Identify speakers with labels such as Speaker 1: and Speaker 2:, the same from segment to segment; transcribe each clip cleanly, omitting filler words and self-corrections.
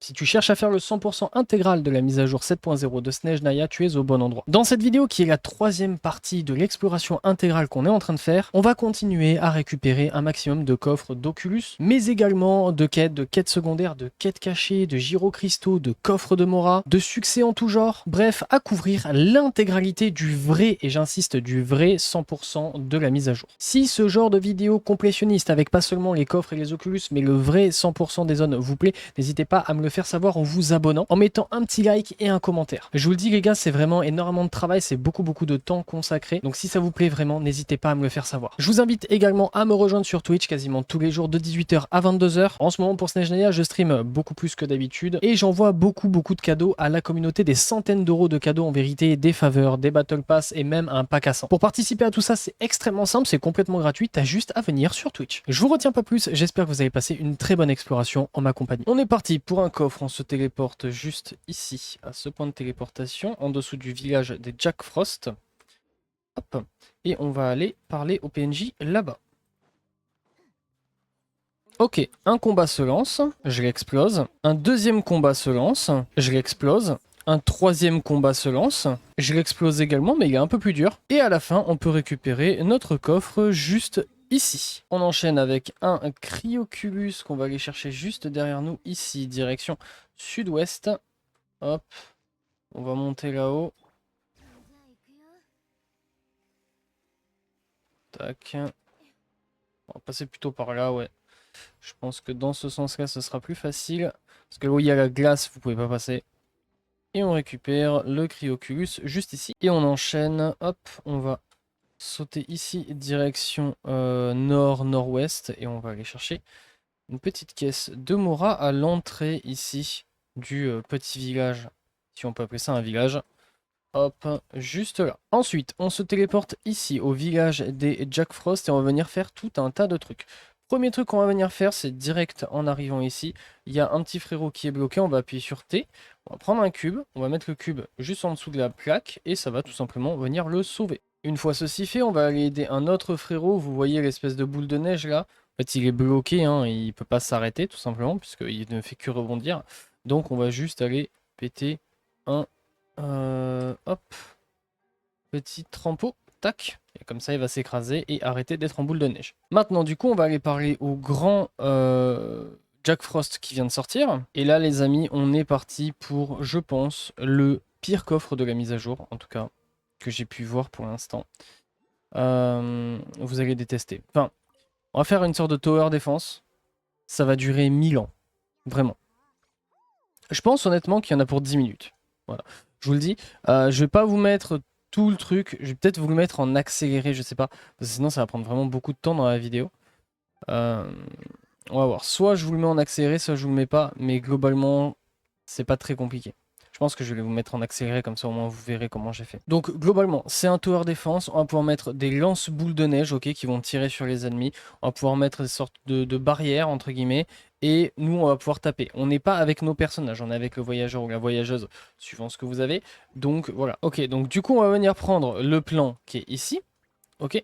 Speaker 1: Si tu cherches à faire le 100% intégral de la mise à jour 7.0 de Snezhnaya, tu es au bon endroit. Dans cette vidéo qui est la troisième partie de l'exploration intégrale qu'on est en train de faire, on va continuer à récupérer un maximum de coffres d'Oculus, mais également de quêtes secondaires, de quêtes cachées, de gyrocristaux, de coffres de Mora, de succès en tout genre. Bref, à couvrir l'intégralité du vrai, et j'insiste, du vrai 100% de la mise à jour. Si ce genre de vidéo complétionniste avec pas seulement les coffres et les Oculus, mais le vrai 100% des zones vous plaît, n'hésitez pas à me le faire savoir en vous abonnant, en mettant un petit like et un commentaire. Je vous le dis les gars, c'est vraiment énormément de travail, c'est beaucoup de temps consacré, donc si ça vous plaît vraiment, n'hésitez pas à me le faire savoir. Je vous invite également à me rejoindre sur Twitch quasiment tous les jours de 18h à 22h. En ce moment pour Snezhnaya, je stream beaucoup plus que d'habitude et j'envoie beaucoup de cadeaux à la communauté, des centaines d'euros de cadeaux en vérité, des faveurs, des battle pass et même un pack à 100. Pour participer à tout ça, c'est extrêmement simple, c'est complètement gratuit, t'as juste à venir sur Twitch. Je vous retiens pas plus, j'espère que vous avez passé une très bonne exploration en ma compagnie. On est parti pour un coffre, on se téléporte juste ici, à ce point de téléportation, en dessous du village des Jack Frost. Hop. Et on va aller parler au PNJ là-bas. Ok, un combat se lance, je l'explose. Un deuxième combat se lance, je l'explose. Un troisième combat se lance, je l'explose également, mais il est un peu plus dur. Et à la fin, on peut récupérer notre coffre juste ici. On enchaîne avec un Cryoculus qu'on va aller chercher juste derrière nous, ici, direction sud-ouest. Hop, on va monter là-haut. Tac. On va passer plutôt par là, ouais. Je pense que dans ce sens-là, ce sera plus facile. Parce que là où il y a la glace, vous pouvez pas passer. Et on récupère le Cryoculus juste ici. Et on enchaîne. Hop, on va sauter ici, direction nord-nord-ouest. Et on va aller chercher une petite caisse de Mora à l'entrée ici du petit village. Si on peut appeler ça un village. Hop, juste là. Ensuite, on se téléporte ici au village des Jack Frost et on va venir faire tout un tas de trucs. Premier truc qu'on va venir faire, c'est direct en arrivant ici. Il y a un petit frérot qui est bloqué, on va appuyer sur T. On va prendre un cube, on va mettre le cube juste en dessous de la plaque et ça va tout simplement venir le sauver. Une fois ceci fait, on va aller aider un autre frérot. Vous voyez l'espèce de boule de neige là. En fait, il est bloqué, hein, il peut pas s'arrêter tout simplement puisqu'il ne fait que rebondir. Donc on va juste aller péter un hop, petit trempeau, tac, et comme ça il va s'écraser et arrêter d'être en boule de neige. Maintenant du coup on va aller parler au grand Jack Frost qui vient de sortir. Et là les amis, on est parti pour, je pense, le pire coffre de la mise à jour, en tout cas, que j'ai pu voir pour l'instant. Vous allez détester. Enfin, on va faire une sorte de tower défense. Ça va durer 1000 ans, vraiment. Je pense honnêtement qu'il y en a pour 10 minutes. Voilà. Je vous le dis. Je vais pas vous mettre tout le truc. Je vais peut-être vous le mettre en accéléré, je sais pas. Parce que sinon, ça va prendre vraiment beaucoup de temps dans la vidéo. Euh, on va voir. Soit je vous le mets en accéléré, soit je vous le mets pas. Mais globalement, c'est pas très compliqué. Je pense que je vais vous mettre en accéléré, comme ça au moins vous verrez comment j'ai fait. Donc globalement, c'est un tower défense. On va pouvoir mettre des lance-boules de neige, ok, qui vont tirer sur les ennemis. On va pouvoir mettre des sortes de barrières, entre guillemets. Et nous, on va pouvoir taper. On n'est pas avec nos personnages, on est avec le voyageur ou la voyageuse, suivant ce que vous avez. Donc voilà, ok. Donc du coup, on va venir prendre le plan qui est ici, ok.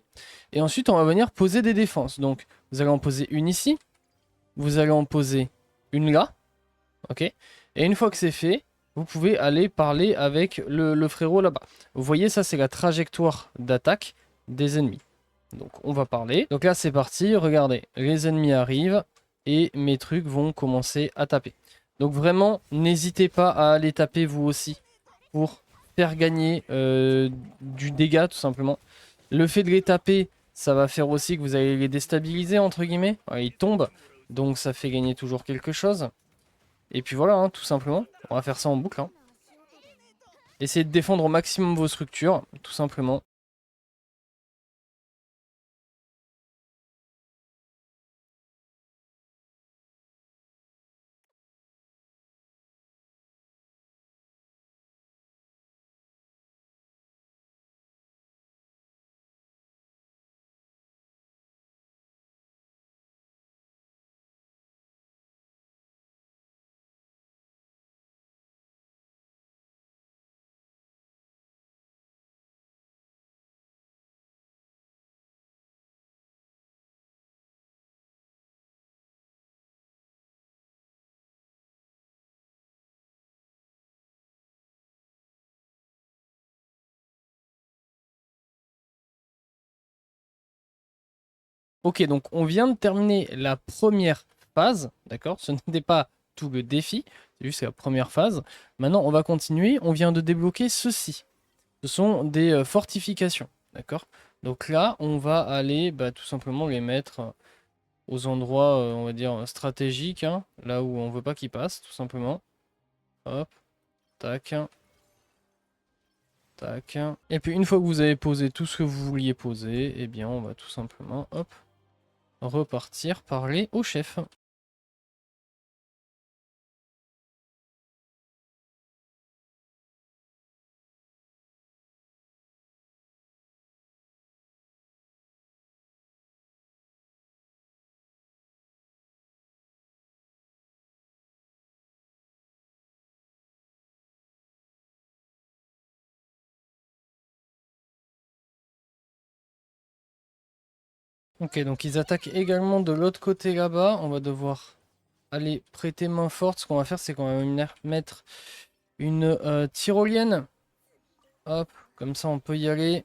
Speaker 1: Et ensuite, on va venir poser des défenses. Donc vous allez en poser une ici. Vous allez en poser une là, ok. Et une fois que c'est fait, vous pouvez aller parler avec le frérot là-bas. Vous voyez, ça c'est la trajectoire d'attaque des ennemis. Donc on va parler. Donc là c'est parti, regardez, les ennemis arrivent et mes trucs vont commencer à taper. Donc vraiment, n'hésitez pas à aller taper vous aussi pour faire gagner du dégât tout simplement. Le fait de les taper, ça va faire aussi que vous allez les déstabiliser entre guillemets. Ouais, ils tombent, donc ça fait gagner toujours quelque chose. Et puis voilà, hein, tout simplement. On va faire ça en boucle, hein. Essayez de défendre au maximum vos structures, tout simplement. Ok, donc on vient de terminer la première phase, d'accord? Ce n'était pas tout le défi, c'est juste la première phase. Maintenant, on va continuer. On vient de débloquer ceci. Ce sont des fortifications, d'accord? Donc là, on va aller tout simplement les mettre aux endroits, on va dire, stratégiques, hein, là où on veut pas qu'ils passent, tout simplement. Hop, tac, tac. Et puis une fois que vous avez posé tout ce que vous vouliez poser, eh bien on va tout simplement, hop, repartir parler au chef. Ok, donc ils attaquent également de l'autre côté là-bas. On va devoir aller prêter main forte. Ce qu'on va faire, c'est qu'on va mettre une tyrolienne. Hop, comme ça on peut y aller.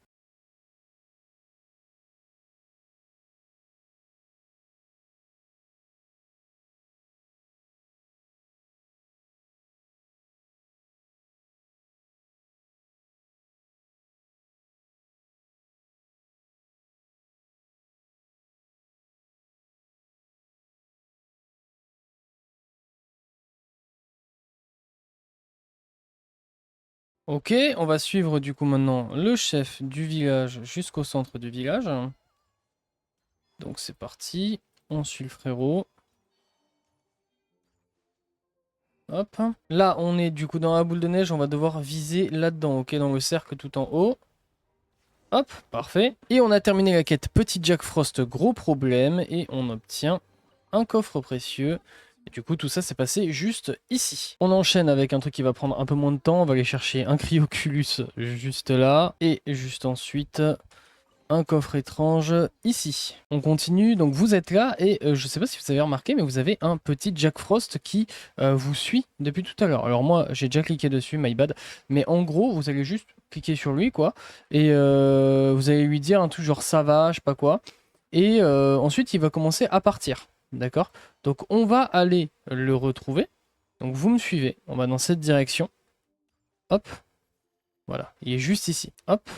Speaker 1: Ok, on va suivre du coup maintenant le chef du village jusqu'au centre du village. Donc c'est parti, on suit le frérot. Hop. Là, on est du coup dans la boule de neige, on va devoir viser là-dedans, ok, dans le cercle tout en haut. Hop, parfait. Et on a terminé la quête Petit Jack Frost, gros problème, et on obtient un coffre précieux. Et du coup, tout ça s'est passé juste ici. On enchaîne avec un truc qui va prendre un peu moins de temps. On va aller chercher un Cryoculus juste là. Et juste ensuite, un coffre étrange ici. On continue, donc vous êtes là et je sais pas si vous avez remarqué, mais vous avez un petit Jack Frost qui vous suit depuis tout à l'heure. Alors moi, j'ai déjà cliqué dessus, my bad, mais en gros, vous allez juste cliquer sur lui, quoi, et vous allez lui dire un truc genre ça va, je sais pas quoi, et ensuite il va commencer à partir, d'accord? Donc on va aller le retrouver, donc vous me suivez, on va dans cette direction, hop, voilà, il est juste ici, hop.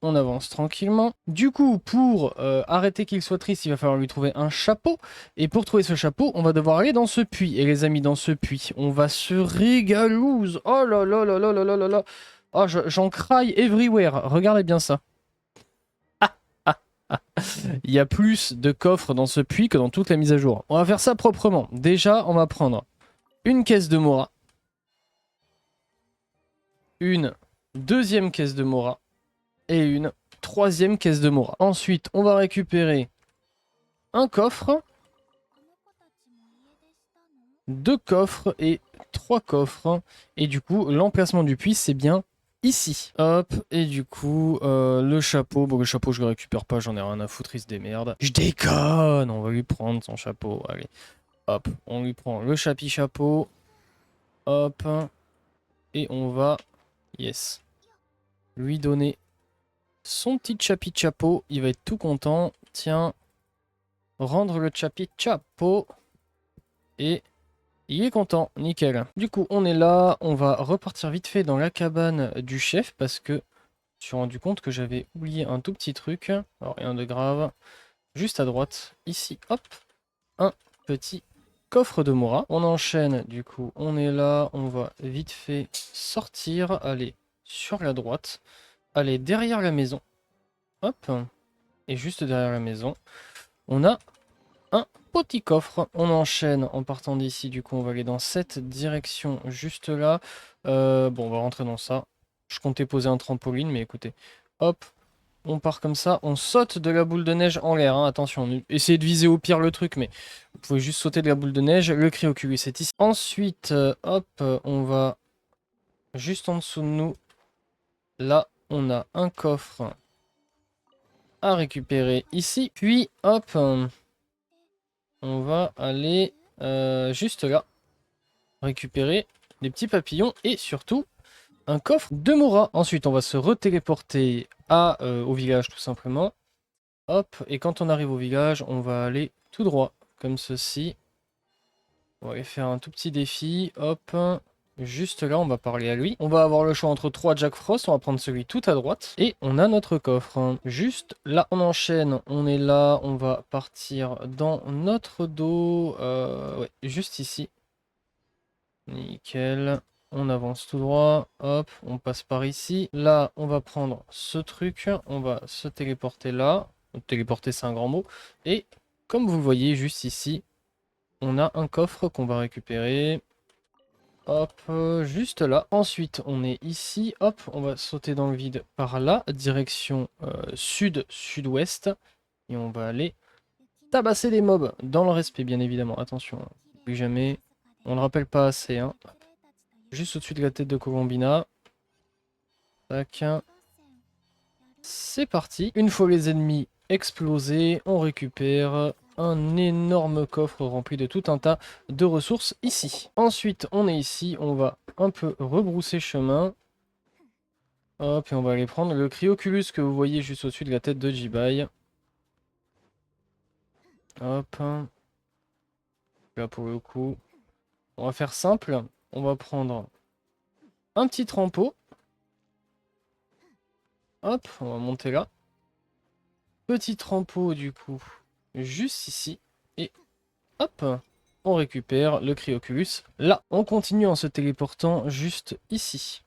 Speaker 1: On avance tranquillement. Du coup, pour arrêter qu'il soit triste, il va falloir lui trouver un chapeau. Et pour trouver ce chapeau, on va devoir aller dans ce puits. Et les amis, dans ce puits, on va se régalouse. Oh là là là là là là là là. Oh, j'en cry everywhere. Regardez bien ça. Il y a plus de coffres dans ce puits que dans toute la mise à jour. On va faire ça proprement. Déjà, on va prendre une caisse de Mora. Une deuxième caisse de Mora. Et une troisième caisse de Mora. Ensuite, on va récupérer un coffre, deux coffres et trois coffres. Et du coup, l'emplacement du puits, c'est bien ici. Hop, et du coup, le chapeau. Bon, le chapeau, je le récupère pas, j'en ai rien à foutre, il se démerde. Je déconne, on va lui prendre son chapeau. Allez, hop, on lui prend le chapeau. Hop, et on va, yes, lui donner son petit chapeau. Il va être tout content. Tiens, rendre le chapeau. Et il est content, nickel. Du coup, on est là, on va repartir vite fait dans la cabane du chef parce que je me suis rendu compte que j'avais oublié un tout petit truc. Alors, rien de grave. Juste à droite, ici, hop, un petit coffre de Mora. On enchaîne, du coup, on est là, on va vite fait sortir, aller sur la droite, aller derrière la maison, hop, et juste derrière la maison, on a un petit coffre. On enchaîne en partant d'ici. Du coup, on va aller dans cette direction juste là. Bon, on va rentrer dans ça. Je comptais poser un trampoline, mais écoutez. Hop, on part comme ça. On saute de la boule de neige en l'air. Hein. Attention, essayez de viser au pire le truc, mais vous pouvez juste sauter de la boule de neige. Le Cryoculus est ici. Ensuite, hop, on va juste en dessous de nous. Là, on a un coffre à récupérer ici. Puis, hop... on va aller juste là, récupérer des petits papillons et surtout un coffre de Mora. Ensuite, on va se retéléporter au village tout simplement. Hop, et quand on arrive au village, on va aller tout droit, comme ceci. On va aller faire un tout petit défi, hop. Juste là, on va parler à lui. On va avoir le choix entre 3 Jack Frost, on va prendre celui tout à droite. Et on a notre coffre. Juste là, on enchaîne, on est là, on va partir dans notre dos. Ouais, juste ici. Nickel. On avance tout droit, hop, on passe par ici. Là, on va prendre ce truc, on va se téléporter là. Téléporter, c'est un grand mot. Et comme vous voyez, juste ici, on a un coffre qu'on va récupérer. Hop, juste là. Ensuite, on est ici. Hop, on va sauter dans le vide par là, direction sud-sud-ouest. Et on va aller tabasser des mobs dans le respect, bien évidemment. Attention, plus jamais. On le rappelle pas assez. Hein. Juste au-dessus de la tête de Colombina. Tac. C'est parti. Une fois les ennemis explosés, on récupère un énorme coffre rempli de tout un tas de ressources ici. Ensuite, on est ici, on va un peu rebrousser chemin. Hop, et on va aller prendre le Cryoculus que vous voyez juste au-dessus de la tête de Jibai. Hop. Là pour le coup, on va faire simple. On va prendre un petit trempeau. Hop, on va monter là. Petit trempeau du coup, juste ici. Et hop, on récupère le Cryoculus là. On continue en se téléportant juste ici.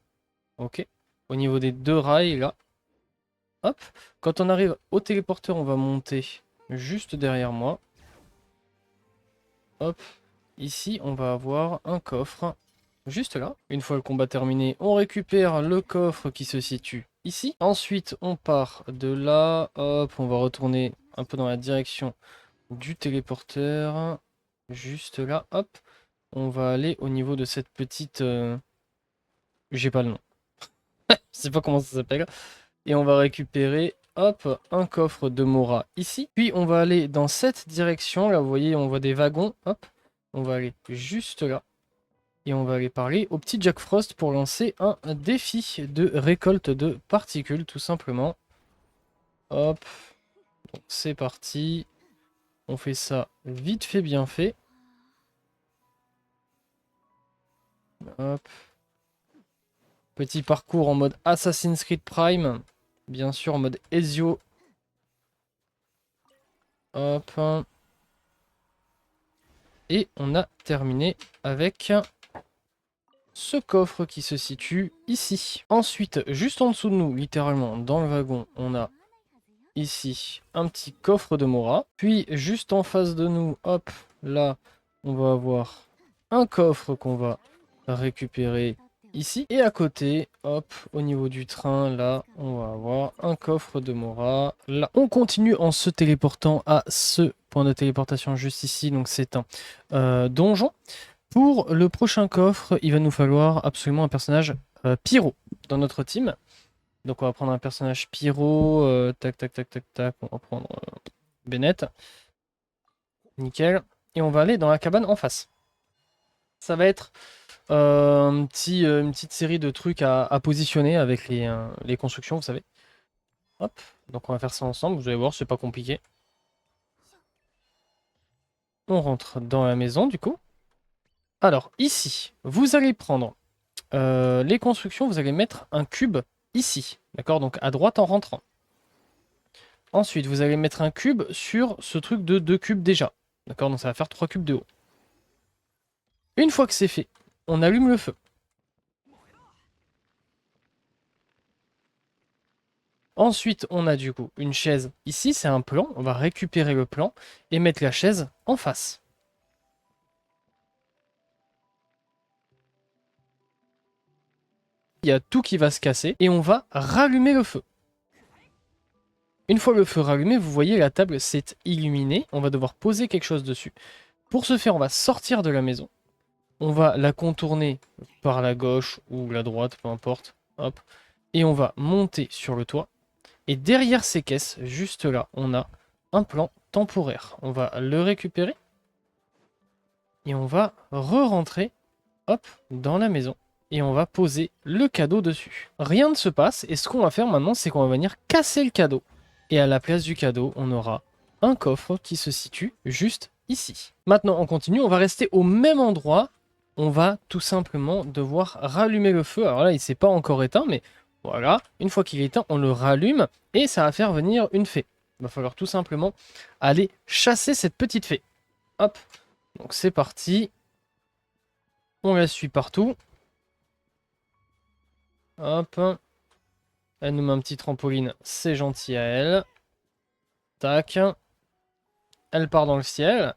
Speaker 1: Ok. Au niveau des 2 rails là. Hop. Quand on arrive au téléporteur, on va monter juste derrière moi. Hop. Ici, on va avoir un coffre juste là. Une fois le combat terminé, on récupère le coffre qui se situe ici. Ensuite, on part de là. Hop, on va retourner un peu dans la direction du téléporteur. Juste là, hop. On va aller au niveau de cette petite... J'ai pas le nom. Je sais pas comment ça s'appelle. Et on va récupérer, hop, un coffre de Mora ici. Puis on va aller dans cette direction. Là, vous voyez, on voit des wagons. Hop. On va aller juste là. Et on va aller parler au petit Jack Frost pour lancer un défi de récolte de particules, tout simplement. Hop. Donc c'est parti. On fait ça vite fait, bien fait. Hop. Petit parcours en mode Assassin's Creed Prime. Bien sûr, en mode Ezio. Hop. Et on a terminé avec ce coffre qui se situe ici. Ensuite, juste en dessous de nous, littéralement dans le wagon, on a ici un petit coffre de Mora. Puis juste en face de nous, hop, là, on va avoir un coffre qu'on va récupérer ici. Et à côté, hop, au niveau du train, là, on va avoir un coffre de Mora. Là, on continue en se téléportant à ce point de téléportation juste ici. Donc c'est un donjon. Pour le prochain coffre, il va nous falloir absolument un personnage pyro dans notre team. Donc on va prendre un personnage pyro. Tac, tac, tac, tac, tac. On va prendre Bennett. Nickel. Et on va aller dans la cabane en face. Ça va être une petite série de trucs à positionner avec les constructions, vous savez. Hop. Donc on va faire ça ensemble. Vous allez voir, c'est pas compliqué. On rentre dans la maison du coup. Alors ici, vous allez prendre les constructions, vous allez mettre un cube ici, d'accord? Donc à droite en rentrant. Ensuite, vous allez mettre un cube sur ce truc de 2 cubes déjà, d'accord? Donc ça va faire 3 cubes de haut. Une fois que c'est fait, on allume le feu. Ensuite, on a du coup une chaise ici, c'est un plan. On va récupérer le plan et mettre la chaise en face. Il y a tout qui va se casser et on va rallumer le feu. Une fois le feu rallumé, vous voyez la table s'est illuminée. On va devoir poser quelque chose dessus. Pour ce faire, on va sortir de la maison. On va la contourner par la gauche ou la droite, peu importe. Hop. Et on va monter sur le toit. Et derrière ces caisses, juste là, on a un plan temporaire. On va le récupérer. Et on va re-rentrer, hop, dans la maison. Et on va poser le cadeau dessus. Rien ne se passe. Et ce qu'on va faire maintenant, c'est qu'on va venir casser le cadeau. Et à la place du cadeau, on aura un coffre qui se situe juste ici. Maintenant, on continue. On va rester au même endroit. On va tout simplement devoir rallumer le feu. Alors là, il ne s'est pas encore éteint, mais voilà. Une fois qu'il est éteint, on le rallume et ça va faire venir une fée. Il va falloir tout simplement aller chasser cette petite fée. Hop. Donc c'est parti. On la suit partout. Hop. Elle nous met un petit trampoline. C'est gentil à elle. Tac. Elle part dans le ciel.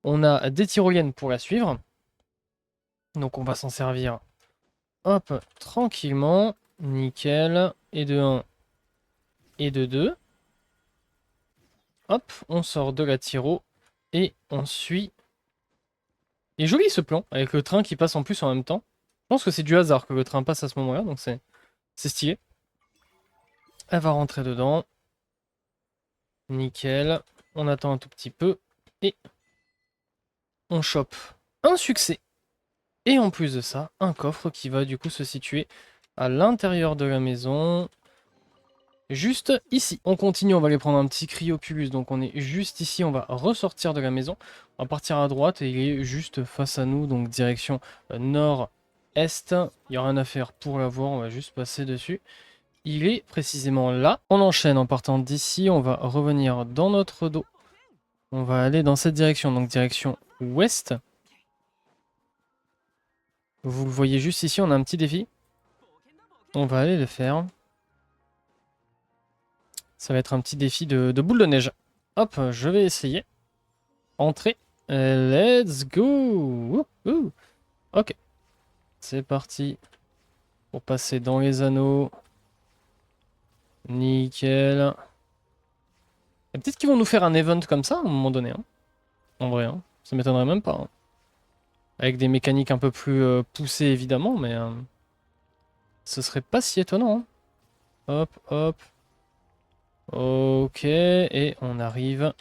Speaker 1: On a des tyroliennes pour la suivre. Donc on va s'en servir. Hop, tranquillement. Nickel. Et de 1 et de 2. Hop, on sort de la tyro. Et on suit. Il est joli ce plan, avec le train qui passe en plus en même temps. Je pense que c'est du hasard que le train passe à ce moment-là, donc c'est stylé. Elle va rentrer dedans. Nickel. On attend un tout petit peu. Et on chope un succès. Et en plus de ça, un coffre qui va du coup se situer à l'intérieur de la maison. Juste ici. On continue, on va aller prendre un petit cryoculus. Donc on est juste ici, on va ressortir de la maison. On va partir à droite et il est juste face à nous. Donc direction nord-est. Il n'y a rien à faire pour l'avoir, on va juste passer dessus. Il est précisément là. On enchaîne en partant d'ici, on va revenir dans notre dos. On va aller dans cette direction, donc direction ouest. Vous le voyez juste ici, on a un petit défi. On va aller le faire. Ça va être un petit défi de boule de neige. Hop, je vais essayer. Entrer. Let's go. Wouhou. Ok. C'est parti. Pour passer dans les anneaux. Nickel. Et peut-être qu'ils vont nous faire un event comme ça à un moment donné. Hein. En vrai, hein. Ça m'étonnerait même pas. Hein. Avec des mécaniques un peu plus poussées évidemment, mais ce serait pas si étonnant. Hein. Hop, hop. Ok, et on arrive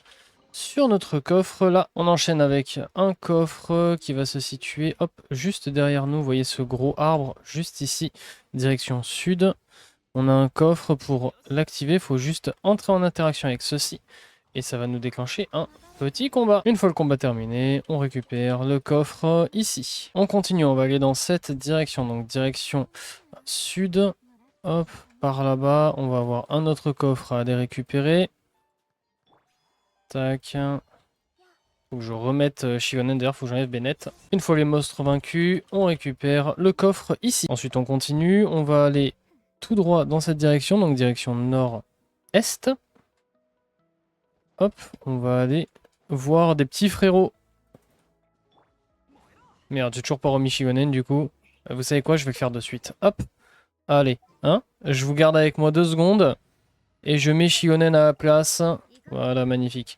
Speaker 1: sur notre coffre. Là, on enchaîne avec un coffre qui va se situer, hop, juste derrière nous. Vous voyez ce gros arbre juste ici, direction sud. On a un coffre pour l'activer. Il faut juste entrer en interaction avec ceci. Et ça va nous déclencher un petit combat. Une fois le combat terminé, on récupère le coffre ici. On continue, on va aller dans cette direction. Donc direction sud. Hop, par là-bas. On va avoir un autre coffre à aller récupérer. Tac. Faut que je remette Shigonen, d'ailleurs faut que j'enlève Bennett. Une fois les monstres vaincus, on récupère le coffre ici. Ensuite on continue, on va aller tout droit dans cette direction, donc direction nord-est. Hop, on va aller voir des petits frérots. Merde, j'ai toujours pas remis Shigonen du coup. Vous savez quoi, je vais le faire de suite. Hop, allez, hein. Je vous garde avec moi 2 secondes. Et je mets Shigonen à la place. Voilà, magnifique.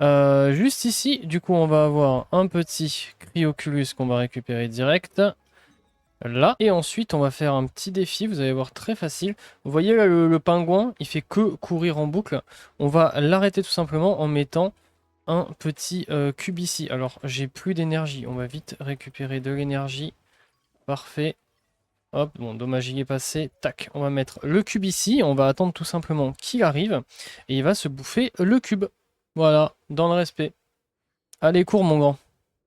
Speaker 1: Juste ici, du coup, on va avoir un petit cryoculus qu'on va récupérer direct. Là. Et ensuite, on va faire un petit défi. Vous allez voir, très facile. Vous voyez là, le pingouin, il fait que courir en boucle. On va l'arrêter tout simplement en mettant un petit cube ici. Alors, j'ai plus d'énergie. On va vite récupérer de l'énergie. Parfait. Hop, bon, dommage, il est passé. Tac, on va mettre le cube ici. On va attendre tout simplement qu'il arrive. Et il va se bouffer le cube. Voilà, dans le respect. Allez, cours, mon grand.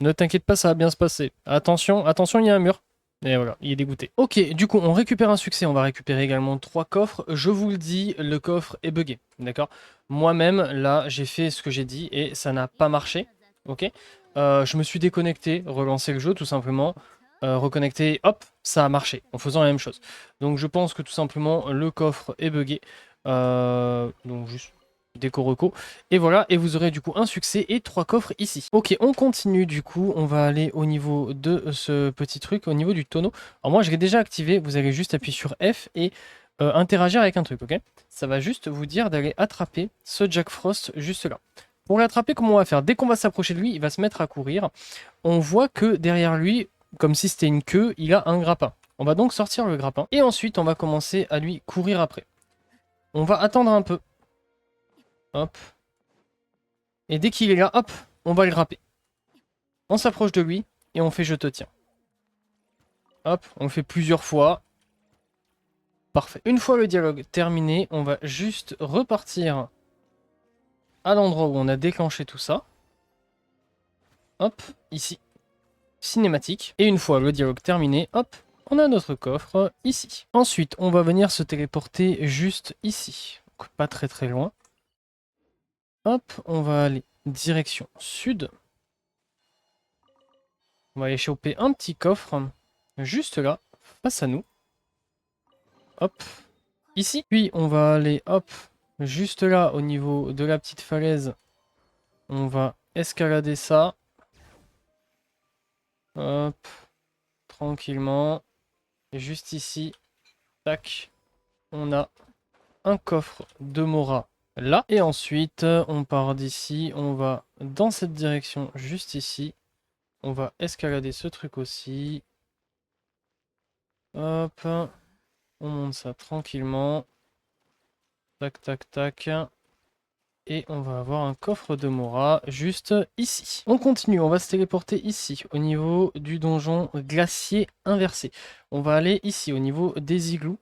Speaker 1: Ne t'inquiète pas, ça va bien se passer. Attention, attention, il y a un mur. Et voilà, il est dégoûté. Ok, du coup, on récupère un succès. On va récupérer également 3 coffres. Je vous le dis, le coffre est buggé. D'accord. Moi-même, là, j'ai fait ce que j'ai dit et ça n'a pas marché. Ok. Je me suis déconnecté, relancé le jeu tout simplement. Reconnecté, hop, ça a marché en faisant la même chose. Donc je pense que tout simplement le coffre est buggé. Donc juste déco reco. Et voilà, et vous aurez du coup un succès et 3 coffres ici. Ok, on continue du coup, on va aller au niveau de ce petit truc, au niveau du tonneau. Alors moi je l'ai déjà activé, vous allez juste appuyer sur F et interagir avec un truc, ok. Ça va juste vous dire d'aller attraper ce Jack Frost juste là. Pour l'attraper, comment on va faire? Dès qu'on va s'approcher de lui, il va se mettre à courir. On voit que derrière lui, comme si c'était une queue, il a un grappin. On va donc sortir le grappin et ensuite on va commencer à lui courir après. On va attendre un peu. Hop. Et dès qu'il est là, hop, on va le grapper. On s'approche de lui et on fait je te tiens. Hop, on le fait plusieurs fois. Parfait. Une fois le dialogue terminé, on va juste repartir à l'endroit où on a déclenché tout ça. Hop, ici. Cinématique. Et une fois le dialogue terminé, hop, on a notre coffre ici. Ensuite, on va venir se téléporter juste ici. Donc, pas très très loin. Hop, on va aller direction sud. On va aller choper un petit coffre, juste là, face à nous. Hop, ici. Puis on va aller, hop, juste là, au niveau de la petite falaise. On va escalader ça. Hop, tranquillement. Et juste ici, tac, on a un coffre de Mora là. Et ensuite, on part d'ici, on va dans cette direction, juste ici. On va escalader ce truc aussi. Hop, on monte ça tranquillement. Tac, tac, tac. Et on va avoir un coffre de Mora juste ici. On continue, on va se téléporter ici, au niveau du donjon glacier inversé. On va aller ici, au niveau des igloos.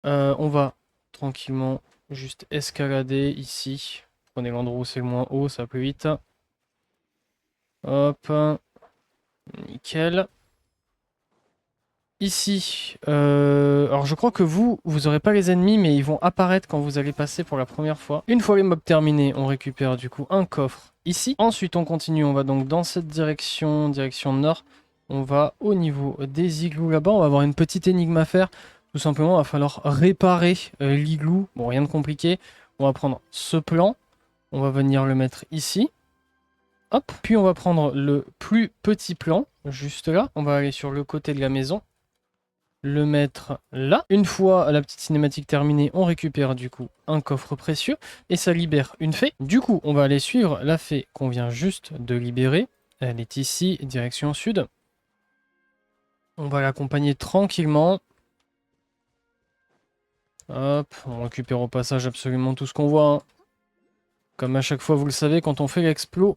Speaker 1: On va tranquillement juste escalader ici. Prenez l'endroit où c'est le moins haut, ça va plus vite. Hop, nickel. Ici, alors je crois que vous aurez pas les ennemis, mais ils vont apparaître quand vous allez passer pour la première fois. Une fois les mobs terminés, on récupère du coup un coffre ici. Ensuite, on continue, on va donc dans cette direction, direction nord. On va au niveau des igloos là-bas, on va avoir une petite énigme à faire. Tout simplement, il va falloir réparer l'igloo. Bon, rien de compliqué. On va prendre ce plan, on va venir le mettre ici. Hop, puis on va prendre le plus petit plan, juste là. On va aller sur le côté de la maison. Le mettre là. Une fois la petite cinématique terminée, on récupère du coup un coffre précieux et ça libère une fée. Du coup, on va aller suivre la fée qu'on vient juste de libérer. Elle est ici, direction sud. On va l'accompagner tranquillement. Hop, on récupère au passage absolument tout ce qu'on voit, hein. Comme à chaque fois, vous le savez, quand on fait l'explo,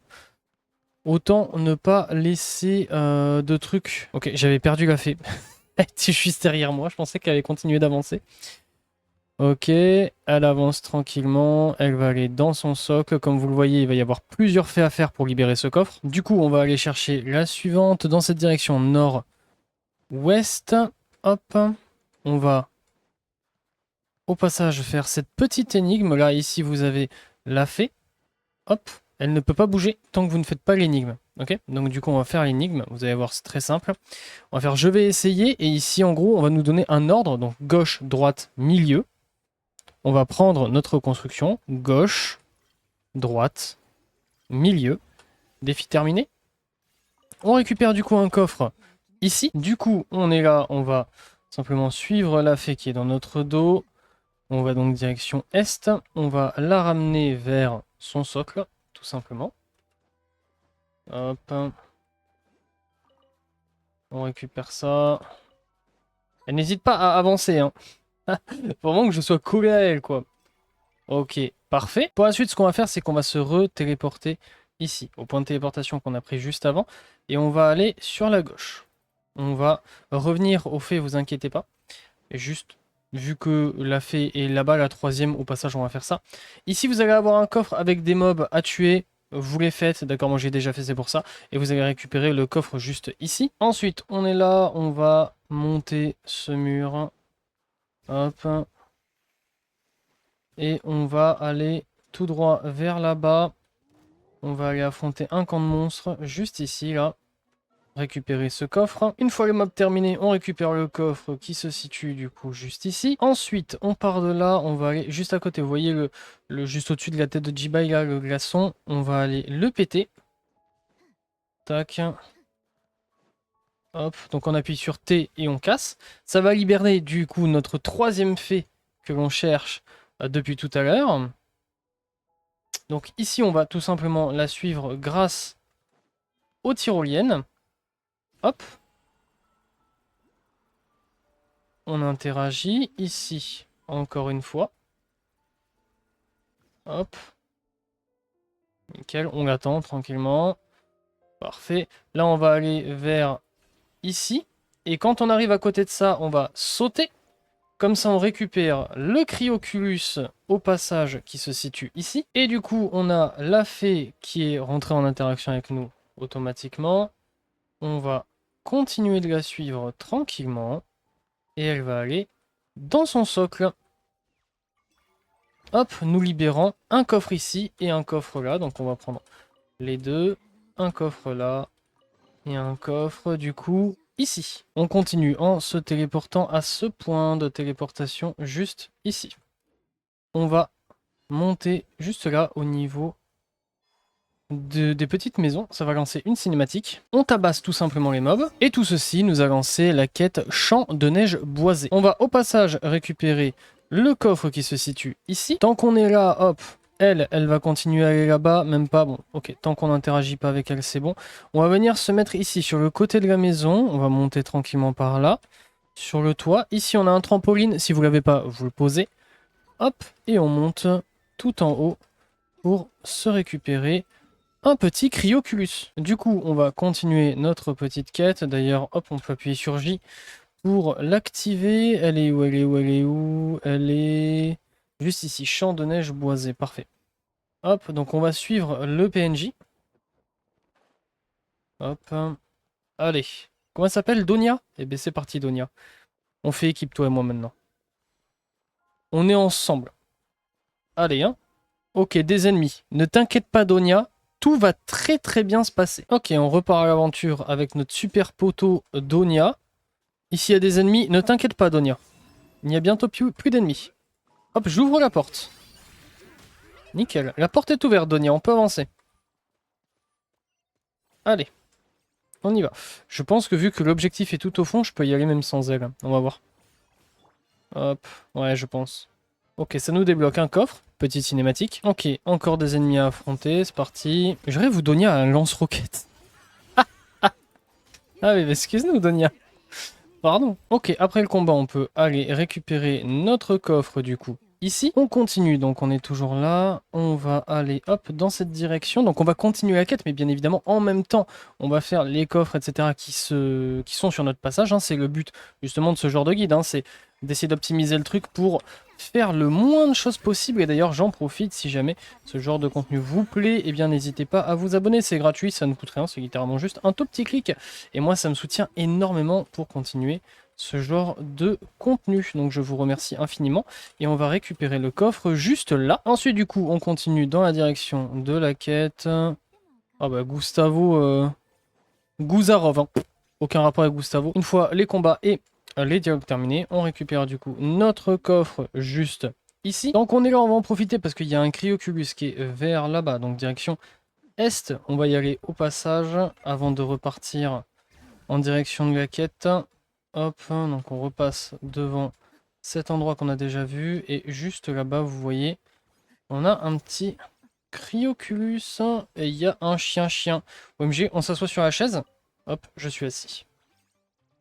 Speaker 1: autant ne pas laisser de trucs. Ok, j'avais perdu la fée. Elle était juste derrière moi, je pensais qu'elle allait continuer d'avancer. Ok, elle avance tranquillement, elle va aller dans son socle. Comme vous le voyez, il va y avoir plusieurs faits à faire pour libérer ce coffre. Du coup, on va aller chercher la suivante dans cette direction nord-ouest. Hop, on va au passage faire cette petite énigme. Là, ici, vous avez la fée. Hop, elle ne peut pas bouger tant que vous ne faites pas l'énigme. Ok, donc du coup, on va faire l'énigme. Vous allez voir, c'est très simple. On va faire je vais essayer. Et ici, en gros, on va nous donner un ordre. Donc gauche, droite, milieu. On va prendre notre construction, gauche, droite, milieu, défi terminé. On récupère du coup un coffre ici. Du coup, on est là, on va simplement suivre la fée qui est dans notre dos. On va donc direction est. On va la ramener vers son socle, tout simplement. Hop. On récupère ça. Elle n'hésite pas à avancer, hein. Faut vraiment que je sois collé à elle, quoi. Ok, parfait. Pour la suite, ce qu'on va faire, c'est qu'on va se re-téléporter ici, au point de téléportation qu'on a pris juste avant. Et on va aller sur la gauche. On va revenir au fait, vous inquiétez pas. Et juste, vu que la fée est là-bas, la troisième, au passage, on va faire ça. Ici, vous allez avoir un coffre avec des mobs à tuer. Vous les faites, d'accord, moi j'ai déjà fait, c'est pour ça. Et vous allez récupérer le coffre juste ici. Ensuite, on est là, on va monter ce mur. Hop. Et on va aller tout droit vers là-bas. On va aller affronter un camp de monstres juste ici, là. Récupérer ce coffre. Une fois le mob terminé, on récupère le coffre qui se situe du coup juste ici. Ensuite, on part de là, on va aller juste à côté. Vous voyez le juste au-dessus de la tête de Jibai, là, le glaçon. On va aller le péter. Tac. Hop, donc on appuie sur T et on casse. Ça va libérer du coup notre troisième fée que l'on cherche depuis tout à l'heure. Donc ici, on va tout simplement la suivre grâce aux tyroliennes. Hop. On interagit ici, encore une fois. Hop. Nickel, on l'attend tranquillement. Parfait. Là, on va aller vers ici. Et quand on arrive à côté de ça, on va sauter. Comme ça, on récupère le Cryoculus au passage qui se situe ici. Et du coup, on a la fée qui est rentrée en interaction avec nous automatiquement. On va continuer de la suivre tranquillement. Et elle va aller dans son socle. Hop, nous libérant un coffre ici et un coffre là. Donc on va prendre les deux. Un coffre là et un coffre du coup ici. On continue en se téléportant à ce point de téléportation juste ici. On va monter juste là au niveau des petites maisons. Ça va lancer une cinématique. On tabasse tout simplement les mobs. Et tout ceci nous a lancé la quête Champ de neige boisé. On va au passage récupérer le coffre qui se situe ici. Tant qu'on est là, hop, elle va continuer à aller là-bas. Même pas, bon, ok, tant qu'on n'interagit pas avec elle, c'est bon. On va venir se mettre ici sur le côté de la maison. On va monter tranquillement par là. Sur le toit. Ici, on a un trampoline. Si vous ne l'avez pas, vous le posez. Hop, et on monte tout en haut pour se récupérer un petit Cryoculus. Du coup, on va continuer notre petite quête. D'ailleurs, hop, on peut appuyer sur J pour l'activer. Elle est où? Elle est où? Elle est où? Elle est juste ici. Champ de neige boisé. Parfait. Hop, donc on va suivre le PNJ. Hop. Allez. Comment elle s'appelle? Donia? Eh bien, c'est parti, Donia. On fait équipe, toi et moi, maintenant. On est ensemble. Allez, hein. Ok, des ennemis. Ne t'inquiète pas, Donia. Tout va très très bien se passer. Ok, on repart à l'aventure avec notre super poteau Donia. Ici, il y a des ennemis. Ne t'inquiète pas, Donia. Il n'y a bientôt plus d'ennemis. Hop, j'ouvre la porte. Nickel. La porte est ouverte, Donia. On peut avancer. Allez. On y va. Je pense que vu que l'objectif est tout au fond, je peux y aller même sans elle. On va voir. Hop. Ouais, je pense. Ok, ça nous débloque un coffre. Petite cinématique. Ok, encore des ennemis à affronter. C'est parti. Je rêve, vous Donia a un lance-roquette. Ah oui, excuse-nous, Donia. Pardon. Ok, après le combat, on peut aller récupérer notre coffre du coup. Ici, on continue, donc on est toujours là, on va aller hop dans cette direction, donc on va continuer la quête, mais bien évidemment en même temps, on va faire les coffres, etc. qui sont sur notre passage, hein. C'est le but justement de ce genre de guide, hein. C'est d'essayer d'optimiser le truc pour faire le moins de choses possible, et d'ailleurs j'en profite, si jamais ce genre de contenu vous plaît, eh bien n'hésitez pas à vous abonner, c'est gratuit, ça ne coûte rien, c'est littéralement juste un tout petit clic, et moi ça me soutient énormément pour continuer ce genre de contenu. Donc je vous remercie infiniment. Et on va récupérer le coffre juste là. Ensuite du coup on continue dans la direction de la quête. Ah bah Gustavo... Guzarov. Hein. Aucun rapport avec Gustavo. Une fois les combats et les dialogues terminés, on récupère du coup notre coffre juste ici. Donc on est là, on va en profiter parce qu'il y a un Cryoculus qui est vers là-bas. Donc direction est. On va y aller au passage avant de repartir en direction de la quête. Hop, donc on repasse devant cet endroit qu'on a déjà vu. Et juste là-bas, vous voyez, on a un petit Cryoculus. Et il y a un chien-chien. OMG, on s'assoit sur la chaise. Hop, je suis assis.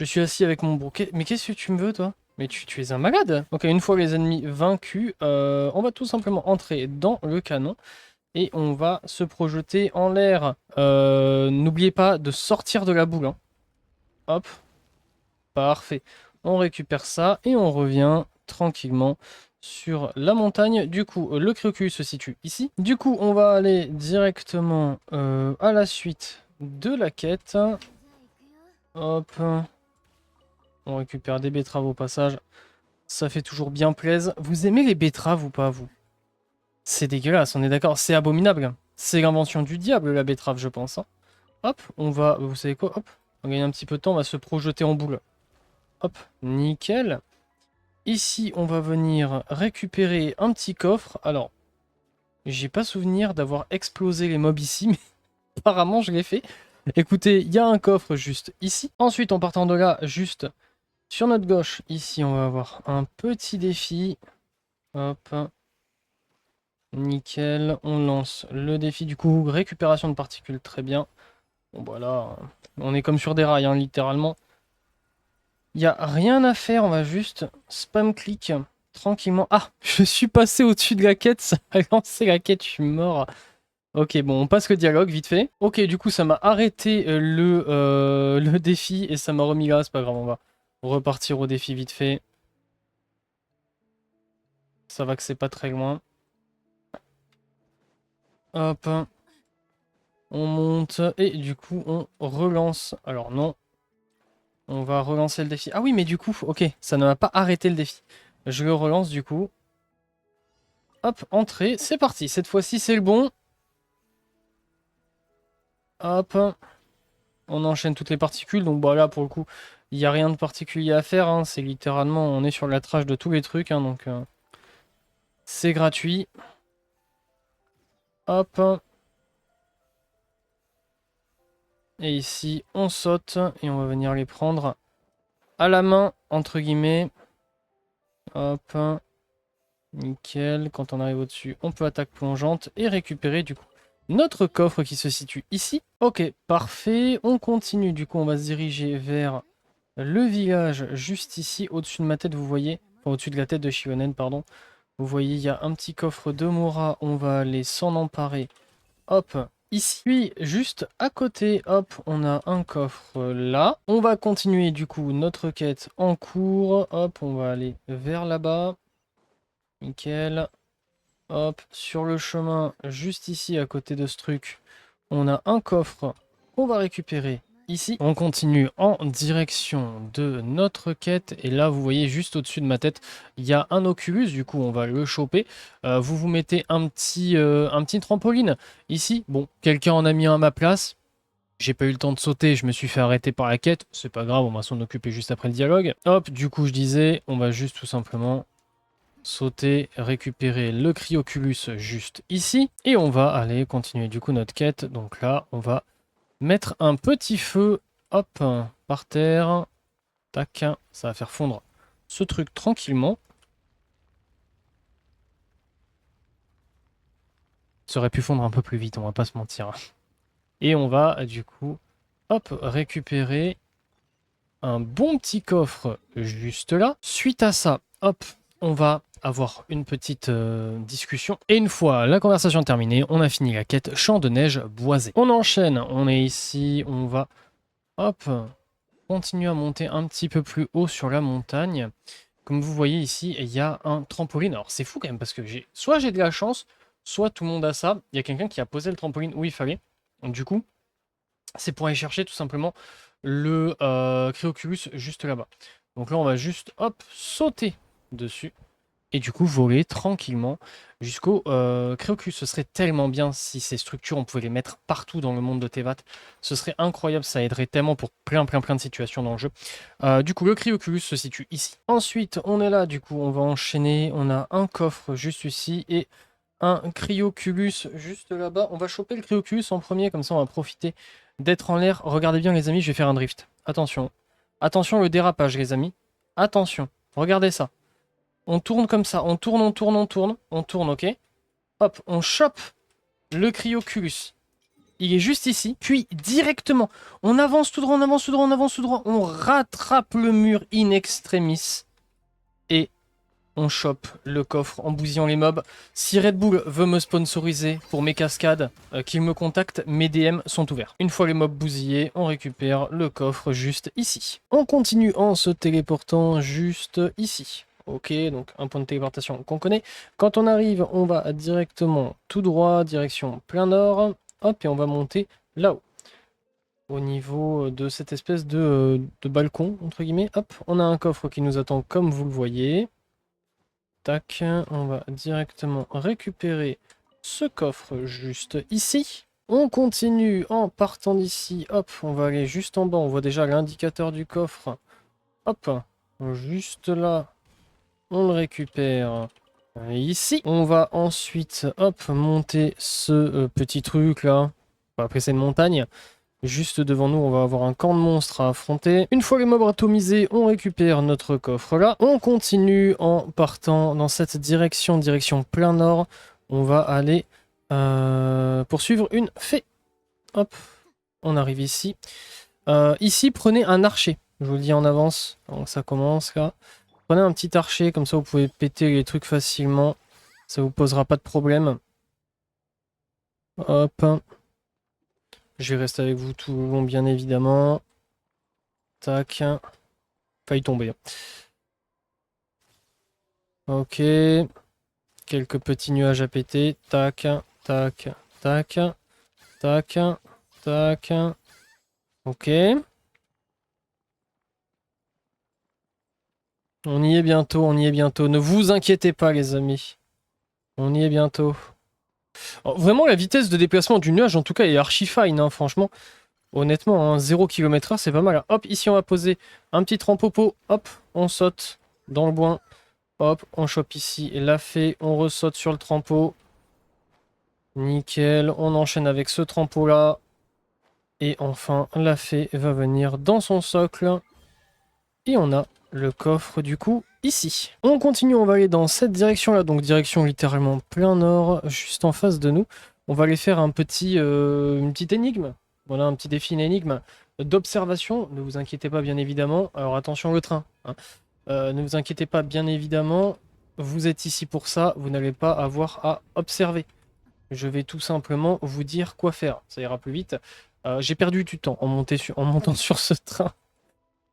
Speaker 1: Je suis assis avec mon bouquet. Mais qu'est-ce que tu me veux, toi? Mais tu es un malade. Ok, une fois les ennemis vaincus, on va tout simplement entrer dans le canon. Et on va se projeter en l'air. N'oubliez pas de sortir de la boule. Hein. Hop, parfait. On récupère ça et on revient tranquillement sur la montagne. Du coup, le Cryoculus se situe ici. Du coup, on va aller directement à la suite de la quête. Hop. On récupère des betteraves au passage. Ça fait toujours bien plaisir. Vous aimez les betteraves ou pas, vous? C'est dégueulasse, on est d'accord. C'est abominable. C'est l'invention du diable, la betterave, je pense. Hein. Hop, on va... Vous savez quoi? Hop, on gagne un petit peu de temps, on va se projeter en boule. Hop, nickel. Ici, on va venir récupérer un petit coffre. Alors, j'ai pas souvenir d'avoir explosé les mobs ici, mais apparemment je l'ai fait. Écoutez, il y a un coffre juste ici. Ensuite, en partant de là, juste sur notre gauche, ici, on va avoir un petit défi. Hop. Nickel. On lance le défi du coup. Récupération de particules, très bien. Bon, voilà. On est comme sur des rails, hein, littéralement. Il n'y a rien à faire, on va juste spam clic tranquillement. Ah, je suis passé au-dessus de la quête, ça a lancé la quête, je suis mort. Ok, bon, on passe le dialogue vite fait. Ok, du coup, ça m'a arrêté le défi et ça m'a remis là, c'est pas grave, on va repartir au défi vite fait. Ça va que c'est pas très loin. Hop. On monte et du coup on relance. Alors non, on va relancer le défi. Ah oui, mais du coup, ok, ça ne va pas arrêter le défi. Je le relance du coup. Hop, entrée, c'est parti. Cette fois-ci, c'est le bon. Hop, on enchaîne toutes les particules. Donc bah, là, pour le coup, il n'y a rien de particulier à faire, hein. C'est littéralement, on est sur la trage de tous les trucs. Hein, donc c'est gratuit. Hop. Et ici, on saute et on va venir les prendre à la main, entre guillemets. Hop. Nickel. Quand on arrive au-dessus, on peut attaque plongeante et récupérer du coup notre coffre qui se situe ici. Ok, parfait. On continue. Du coup, on va se diriger vers le village juste ici. Au-dessus de ma tête, vous voyez, enfin, au-dessus de la tête de Shionen, pardon. Vous voyez, il y a un petit coffre de Mora. On va aller s'en emparer. Hop, ici. Puis, juste à côté, hop, on a un coffre là. On va continuer du coup notre quête en cours. Hop, on va aller vers là-bas. Nickel. Hop, sur le chemin, juste ici, à côté de ce truc, on a un coffre qu'on va récupérer ici. On continue en direction de notre quête. Et là, vous voyez, juste au-dessus de ma tête, il y a un Oculus. Du coup, on va le choper. Vous vous mettez un petit trampoline ici. Bon, quelqu'un en a mis un à ma place. J'ai pas eu le temps de sauter, je me suis fait arrêter par la quête. C'est pas grave, on va s'en occuper juste après le dialogue. Hop, du coup, je disais, on va juste tout simplement sauter, récupérer le Cryoculus juste ici. Et on va aller continuer du coup notre quête. Donc là, on va mettre un petit feu, hop, par terre. Tac, ça va faire fondre ce truc tranquillement. Ça aurait pu fondre un peu plus vite, on va pas se mentir. Et on va du coup, hop, récupérer un bon petit coffre juste là. Suite à ça, hop, on va avoir une petite discussion. Et une fois la conversation terminée, on a fini la quête Champ de neige boisé. On enchaîne, on est ici, on va, hop, continuer à monter un petit peu plus haut sur la montagne. Comme vous voyez ici, il y a un trampoline. Alors c'est fou quand même parce que soit j'ai de la chance, soit tout le monde a ça. Il y a quelqu'un qui a posé le trampoline où il fallait. Donc du coup, c'est pour aller chercher tout simplement le Cryoculus juste là-bas. Donc là, on va juste, hop, sauter dessus et du coup voler tranquillement jusqu'au Cryoculus. Ce serait tellement bien si ces structures, on pouvait les mettre partout dans le monde de Tevat. Ce serait incroyable, ça aiderait tellement pour plein de situations dans le jeu. Du coup, le Cryoculus se situe ici. Ensuite, on est là, du coup, on va enchaîner. On a un coffre juste ici et un Cryoculus juste là-bas. On va choper le Cryoculus en premier, comme ça on va profiter d'être en l'air. Regardez bien les amis, je vais faire un drift. Attention. Attention le dérapage les amis. Attention. Regardez ça. On tourne comme ça. On tourne, on tourne, on tourne. On tourne, ok. Hop, on chope le Cryoculus. Il est juste ici. Puis directement, on avance tout droit, on avance tout droit, on avance tout droit. On rattrape le mur in extremis. Et on chope le coffre en bousillant les mobs. Si Red Bull veut me sponsoriser pour mes cascades, qu'il me contacte, mes DM sont ouverts. Une fois les mobs bousillés, on récupère le coffre juste ici. On continue en se téléportant juste ici. Ok, donc un point de téléportation qu'on connaît. Quand on arrive, on va directement tout droit, direction plein nord. Hop, et on va monter là-haut. Au niveau de cette espèce de balcon, entre guillemets. Hop, on a un coffre qui nous attend comme vous le voyez. Tac, on va directement récupérer ce coffre juste ici. On continue en partant d'ici. Hop, on va aller juste en bas. On voit déjà l'indicateur du coffre. Hop, juste là, on le récupère ici. On va ensuite, hop, monter ce petit truc là. On va appeler ça une montagne. Juste devant nous, on va avoir un camp de monstres à affronter. Une fois les mobs atomisés, on récupère notre coffre là. On continue en partant dans cette direction, direction plein nord. On va aller poursuivre une fée. Hop, on arrive ici. Ici, prenez un archer. Je vous le dis en avance. Donc ça commence là. Prenez un petit archer, comme ça vous pouvez péter les trucs facilement. Ça vous posera pas de problème. Hop. Je vais rester avec vous tout le long, bien évidemment. Tac. Failli tomber. Ok. quelques petits nuages à péter. Tac, tac, tac, tac, tac. Ok. On y est bientôt, on y est bientôt. Ne vous inquiétez pas, les amis. On y est bientôt. Alors, vraiment, la vitesse de déplacement du nuage, en tout cas, est archi fine, hein, franchement. Honnêtement, hein, 0 km/h, c'est pas mal. Hop, ici, on va poser un petit trempeau. Hop, on saute dans le bois. Hop, on chope ici la fée. On ressaute sur le trempeau. Nickel. On enchaîne avec ce trempeau-là. Et enfin, la fée va venir dans son socle. Et on a le coffre, du coup, ici. On continue, on va aller dans cette direction-là. Donc, direction littéralement plein nord, juste en face de nous. On va aller faire une petite énigme. Voilà, un petit défi, une énigme d'observation. Ne vous inquiétez pas, bien évidemment. Alors, attention, le train. Hein. Ne vous inquiétez pas, bien évidemment. Vous êtes ici pour ça. Vous n'allez pas avoir à observer. Je vais tout simplement vous dire quoi faire. Ça ira plus vite. J'ai perdu du temps en montant sur ce train.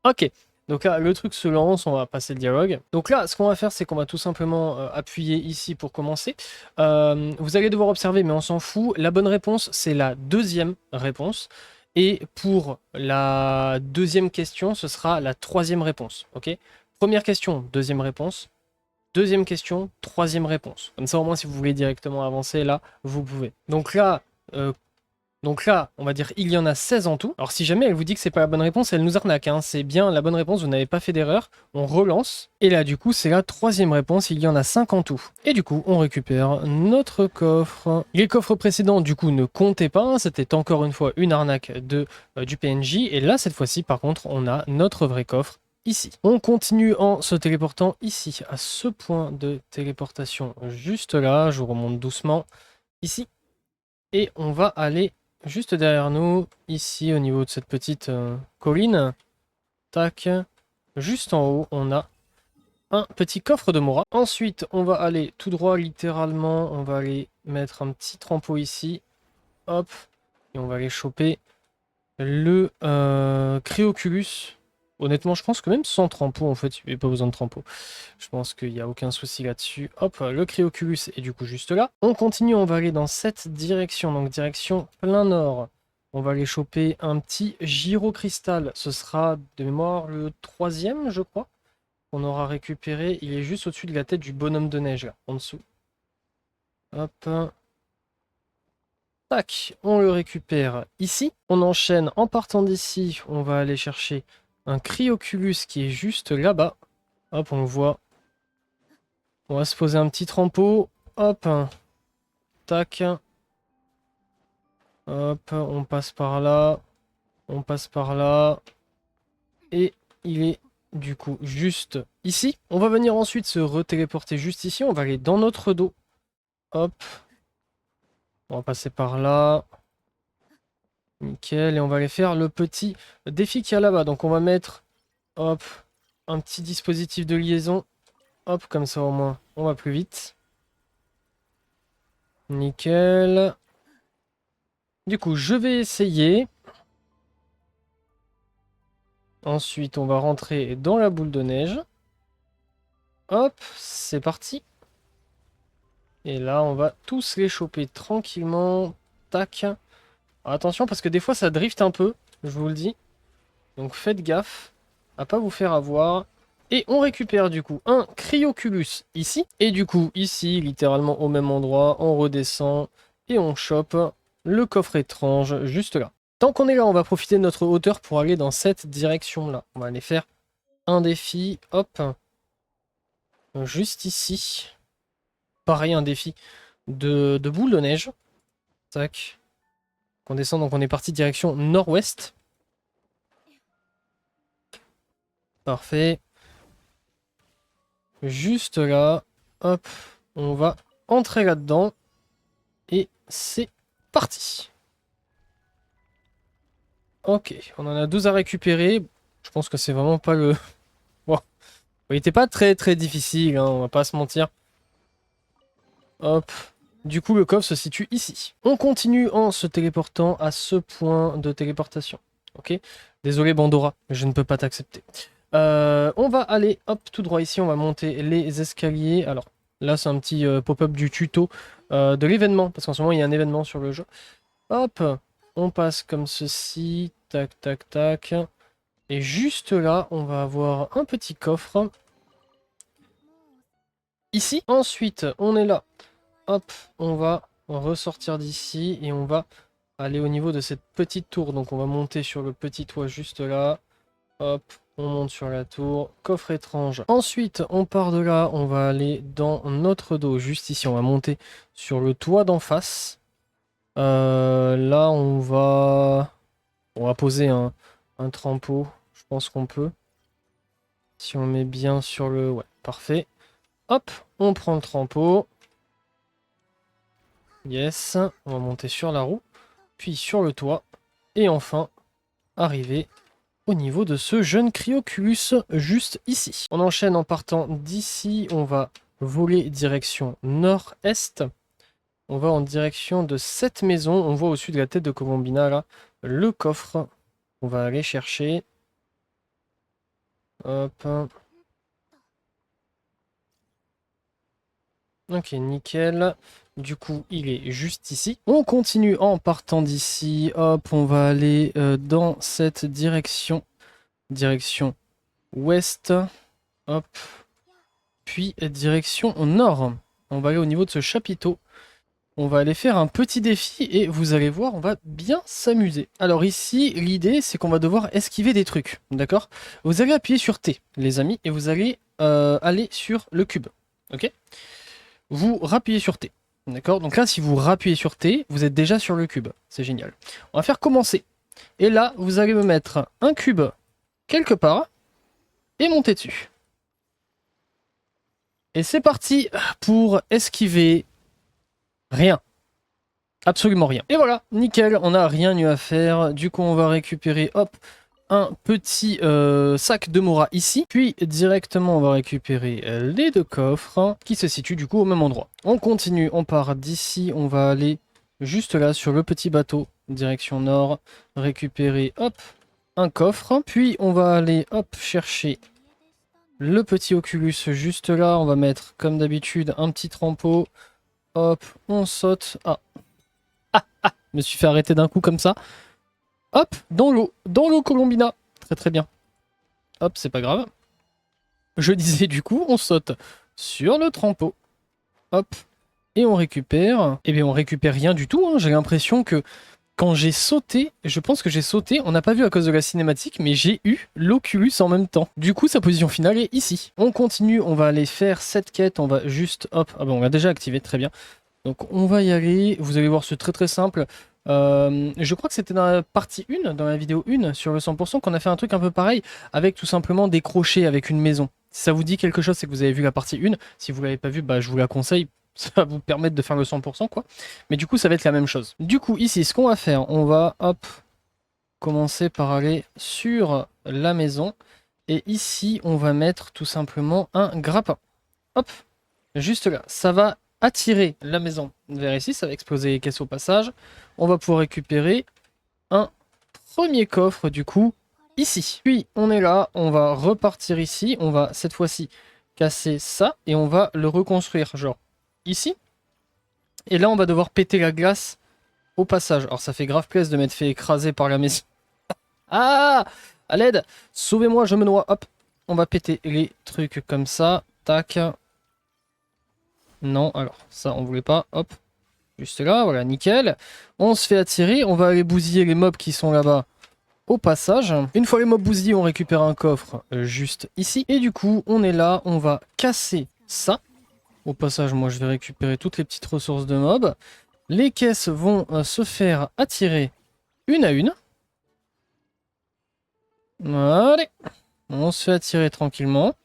Speaker 1: Ok. Donc là, le truc se lance, on va passer le dialogue. Donc là, ce qu'on va faire, c'est qu'on va tout simplement appuyer ici pour commencer. Vous allez devoir observer, mais on s'en fout. La bonne réponse, c'est la deuxième réponse. Et pour la deuxième question, ce sera la troisième réponse. Ok. Première question, deuxième réponse. Deuxième question, troisième réponse. Comme ça, au moins, si vous voulez directement avancer, là, vous pouvez. Donc là, on va dire il y en a 16 en tout. Alors si jamais elle vous dit que c'est pas la bonne réponse, elle nous arnaque. Hein. C'est bien la bonne réponse, vous n'avez pas fait d'erreur. On relance. Et là, du coup, c'est la troisième réponse. Il y en a 5 en tout. Et du coup, on récupère notre coffre. Les coffres précédents, du coup, ne comptaient pas. C'était encore une fois une arnaque du PNJ. Et là, cette fois-ci, par contre, on a notre vrai coffre ici. On continue en se téléportant ici, à ce point de téléportation juste là. Je vous remonte doucement ici. Et on va aller juste derrière nous, ici, au niveau de cette petite colline. Tac. Juste en haut, on a un petit coffre de Mora. Ensuite, on va aller tout droit, littéralement. On va aller mettre un petit trempeau ici. Hop. Et on va aller choper le Cryoculus. Honnêtement, je pense que même sans trempeau, en fait, il n'y a pas besoin de trempeau. Je pense qu'il n'y a aucun souci là-dessus. Hop, le Cryoculus est du coup juste là. On continue, on va aller dans cette direction, donc direction plein nord. On va aller choper un petit Gyrocristal. Ce sera de mémoire le troisième, je crois, qu'on aura récupéré. Il est juste au-dessus de la tête du bonhomme de neige, là, en dessous. Hop. Tac, on le récupère ici. On enchaîne en partant d'ici. On va aller chercher un Cryoculus qui est juste là-bas. Hop, on le voit. On va se poser un petit trempeau. Hop. Tac. Hop, on passe par là. On passe par là. Et il est du coup juste ici. On va venir ensuite se retéléporter juste ici. On va aller dans notre dos. Hop. On va passer par là. Nickel. Et on va aller faire le petit défi qu'il y a là-bas. Donc on va mettre, hop, un petit dispositif de liaison. Hop, comme ça au moins on va plus vite. Nickel. Du coup, je vais essayer. Ensuite, on va rentrer dans la boule de neige. Hop, c'est parti. Et là, on va tous les choper tranquillement. Tac. Alors, attention, parce que des fois, ça drift un peu, je vous le dis. Donc faites gaffe à pas vous faire avoir. Et on récupère du coup un Cryoculus ici. Et du coup, ici, littéralement au même endroit, on redescend et on chope le coffre étrange juste là. Tant qu'on est là, on va profiter de notre hauteur pour aller dans cette direction-là. On va aller faire un défi. Hop. Juste ici. Pareil, un défi de boule de neige. Tac. On descend, donc on est parti direction nord-ouest. Parfait. Juste là. Hop. On va entrer là-dedans. Et c'est parti. Ok. On en a 12 à récupérer. Je pense que c'est vraiment pas le... Bon. Il était pas très très difficile, hein, on va pas se mentir. Hop. Du coup, le coffre se situe ici. On continue en se téléportant à ce point de téléportation. Ok. Désolé Bandora, je ne peux pas t'accepter. On va aller, hop, tout droit ici. On va monter les escaliers. Alors, Là, c'est un petit pop-up du tuto de l'événement, parce qu'en ce moment, il y a un événement sur le jeu. Hop, on passe comme ceci, tac, tac, tac. Et juste là, on va avoir un petit coffre. Ici. Ensuite, on est là. Hop, on va ressortir d'ici et on va aller au niveau de cette petite tour. Donc on va monter sur le petit toit juste là. Hop, on monte sur la tour. Coffre étrange. Ensuite, on part de là. On va aller dans notre dos. Juste ici, on va monter sur le toit d'en face. Là, on va poser un trampo. Je pense qu'on peut. Si on met bien sur le... Ouais, parfait. Hop, on prend le trampo. Yes, on va monter sur la roue, puis sur le toit, et enfin arriver au niveau de ce jeune Cryoculus juste ici. On enchaîne en partant d'ici, on va voler direction nord-est. On va en direction de cette maison, on voit au-dessus de la tête de Colombina là, le coffre. On va aller chercher. Hop. Ok, nickel. Du coup, il est juste ici. On continue en partant d'ici. Hop, on va aller dans cette direction. Direction ouest. Hop. Puis direction nord. On va aller au niveau de ce chapiteau. On va aller faire un petit défi et vous allez voir, on va bien s'amuser. Alors ici, l'idée, c'est qu'on va devoir esquiver des trucs. D'accord? Vous allez appuyer sur T, les amis, et vous allez aller sur le cube. Ok? Vous rappuyez sur T. D'accord? Donc là, si vous rappuyez sur T, vous êtes déjà sur le cube. C'est génial. On va faire commencer. Et là, vous allez me mettre un cube quelque part et monter dessus. Et c'est parti pour esquiver rien. Absolument rien. Et voilà, nickel, on n'a rien eu à faire. Du coup, on va récupérer, hop, un petit sac de Mora ici. Puis directement, on va récupérer les deux coffres qui se situent du coup au même endroit. On continue, on part d'ici, on va aller juste là sur le petit bateau, direction nord, récupérer, hop, un coffre. Puis on va aller, hop, chercher le petit Oculus juste là. On va mettre, comme d'habitude, un petit trampo. Hop, on saute. Ah, je me suis fait arrêter d'un coup comme ça. Hop, dans l'eau Colombina. Très très bien. Hop, c'est pas grave. Je disais du coup, on saute sur le trampo. Hop, et on récupère. Eh bien, on récupère rien du tout. Hein. J'ai l'impression que quand j'ai sauté, je pense que j'ai sauté, on n'a pas vu à cause de la cinématique, mais j'ai eu l'Oculus en même temps. Du coup, sa position finale est ici. On continue, on va aller faire cette quête. On va juste, hop, ah bon, on l'a déjà activé, très bien. Donc on va y aller, vous allez voir, c'est très très simple. Je crois que c'était dans la partie 1, dans la vidéo 1 sur le 100%, qu'on a fait un truc un peu pareil, avec tout simplement des crochets avec une maison. Si ça vous dit quelque chose, c'est que vous avez vu la partie 1. Si vous ne l'avez pas vu, bah, je vous la conseille, ça va vous permettre de faire le 100%, quoi. Mais du coup, ça va être la même chose. Du coup, ici, ce qu'on va faire, on va, hop, commencer par aller sur la maison. Et ici, on va mettre tout simplement un grappin. Hop, juste là, ça va attirer la maison vers ici, ça va exploser les caisses au passage. On va pouvoir récupérer un premier coffre du coup ici. Puis on est là, on va repartir ici, on va cette fois-ci casser ça et on va le reconstruire genre ici. Et là on va devoir péter la glace au passage. Alors ça fait grave plaisir de m'être fait écraser par la maison. Ah, à l'aide, sauvez-moi, je me noie. Hop, on va péter les trucs comme ça. Tac. Non, alors ça on voulait pas, hop, juste là, voilà, nickel. On se fait attirer, on va aller bousiller les mobs qui sont là-bas au passage. Une fois les mobs bousillés, on récupère un coffre juste ici. Et du coup, on est là, on va casser ça. Au passage, moi je vais récupérer toutes les petites ressources de mobs. Les caisses vont se faire attirer une à une. Allez, on se fait attirer tranquillement.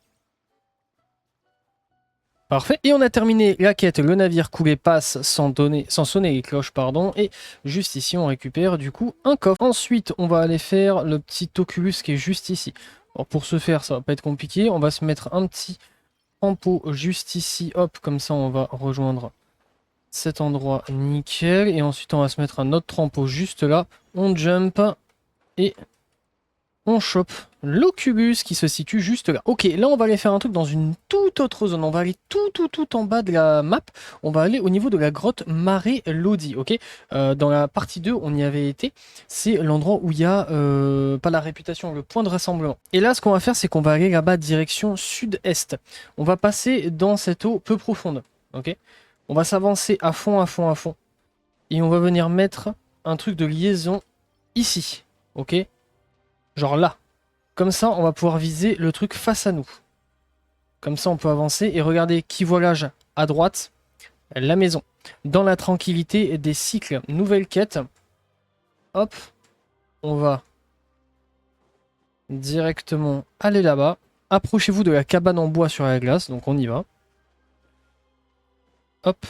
Speaker 1: Parfait. Et on a terminé la quête. Le navire coulé passe sans sonner les cloches, pardon. Et juste ici, on récupère du coup un coffre. Ensuite, on va aller faire le petit Oculus qui est juste ici. Alors pour ce faire, ça va pas être compliqué. On va se mettre un petit trampo juste ici. Hop, comme ça, on va rejoindre cet endroit nickel. Et ensuite, on va se mettre un autre trampo juste là. On jump et on chope l'Oculus qui se situe juste là. Ok, là on va aller faire un truc dans une toute autre zone. On va aller tout en bas de la map. On va aller au niveau de la grotte Mare Lodi, ok. Dans la partie 2, on y avait été. C'est l'endroit où il y a, pas la réputation, le point de rassemblement. Et là, ce qu'on va faire, c'est qu'on va aller là-bas direction sud-est. On va passer dans cette eau peu profonde, ok. On va s'avancer à fond. Et on va venir mettre un truc de liaison ici, ok. Genre là. Comme ça, on va pouvoir viser le truc face à nous. Comme ça, on peut avancer. Et regardez, qui voilage à droite, la maison. Dans la tranquillité des cycles. Nouvelle quête. Hop. On va directement aller là-bas. Approchez-vous de la cabane en bois sur la glace. Donc on y va. Hop.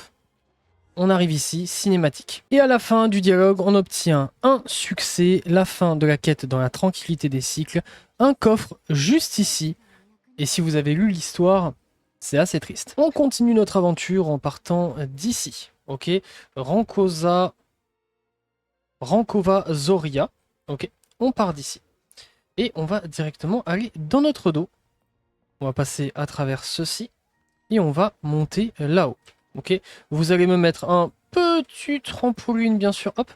Speaker 1: On arrive ici, cinématique. Et à la fin du dialogue, on obtient un succès, la fin de la quête dans la tranquillité des cycles, un coffre juste ici. Et si vous avez lu l'histoire, c'est assez triste. On continue notre aventure en partant d'ici. Ok, Rankova Zoria. Ok, on part d'ici. Et on va directement aller dans notre dos. On va passer à travers ceci. Et on va monter là-haut. Ok, vous allez me mettre un petit trampoline, bien sûr. Hop.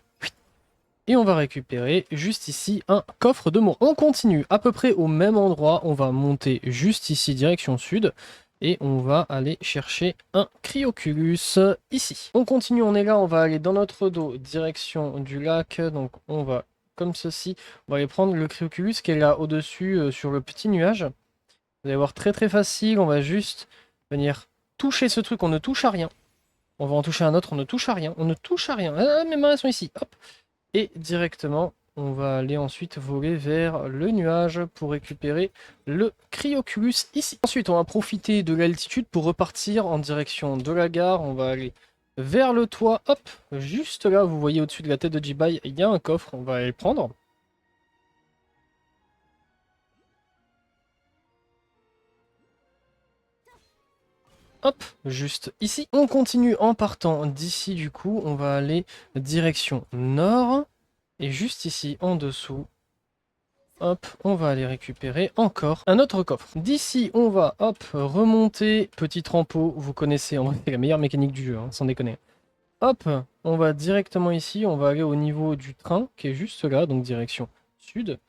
Speaker 1: Et on va récupérer juste ici un coffre de mort. On continue à peu près au même endroit. On va monter juste ici, direction sud. Et on va aller chercher un Cryoculus ici. On continue, on est là, on va aller dans notre dos, direction du lac. Donc on va comme ceci. On va aller prendre le Cryoculus qui est là au-dessus sur le petit nuage. Vous allez voir, très facile. On va juste venir toucher ce truc, on ne touche à rien. On va en toucher un autre, on ne touche à rien. On ne touche à rien. Ah, mes mains elles sont ici. Hop. Et directement, on va aller ensuite voler vers le nuage pour récupérer le Cryoculus ici. Ensuite, on va profiter de l'altitude pour repartir en direction de la gare. On va aller vers le toit. Hop, juste là, vous voyez au-dessus de la tête de Jibai, il y a un coffre. On va aller le prendre. Hop, juste ici. On continue en partant d'ici du coup. On va aller direction nord. Et juste ici, en dessous, hop, on va aller récupérer encore un autre coffre. D'ici, on va, hop, remonter. Petit trempeau, vous connaissez, en vrai, c'est la meilleure mécanique du jeu, hein, sans déconner. Hop, on va directement ici. On va aller au niveau du train, qui est juste là, donc direction sud.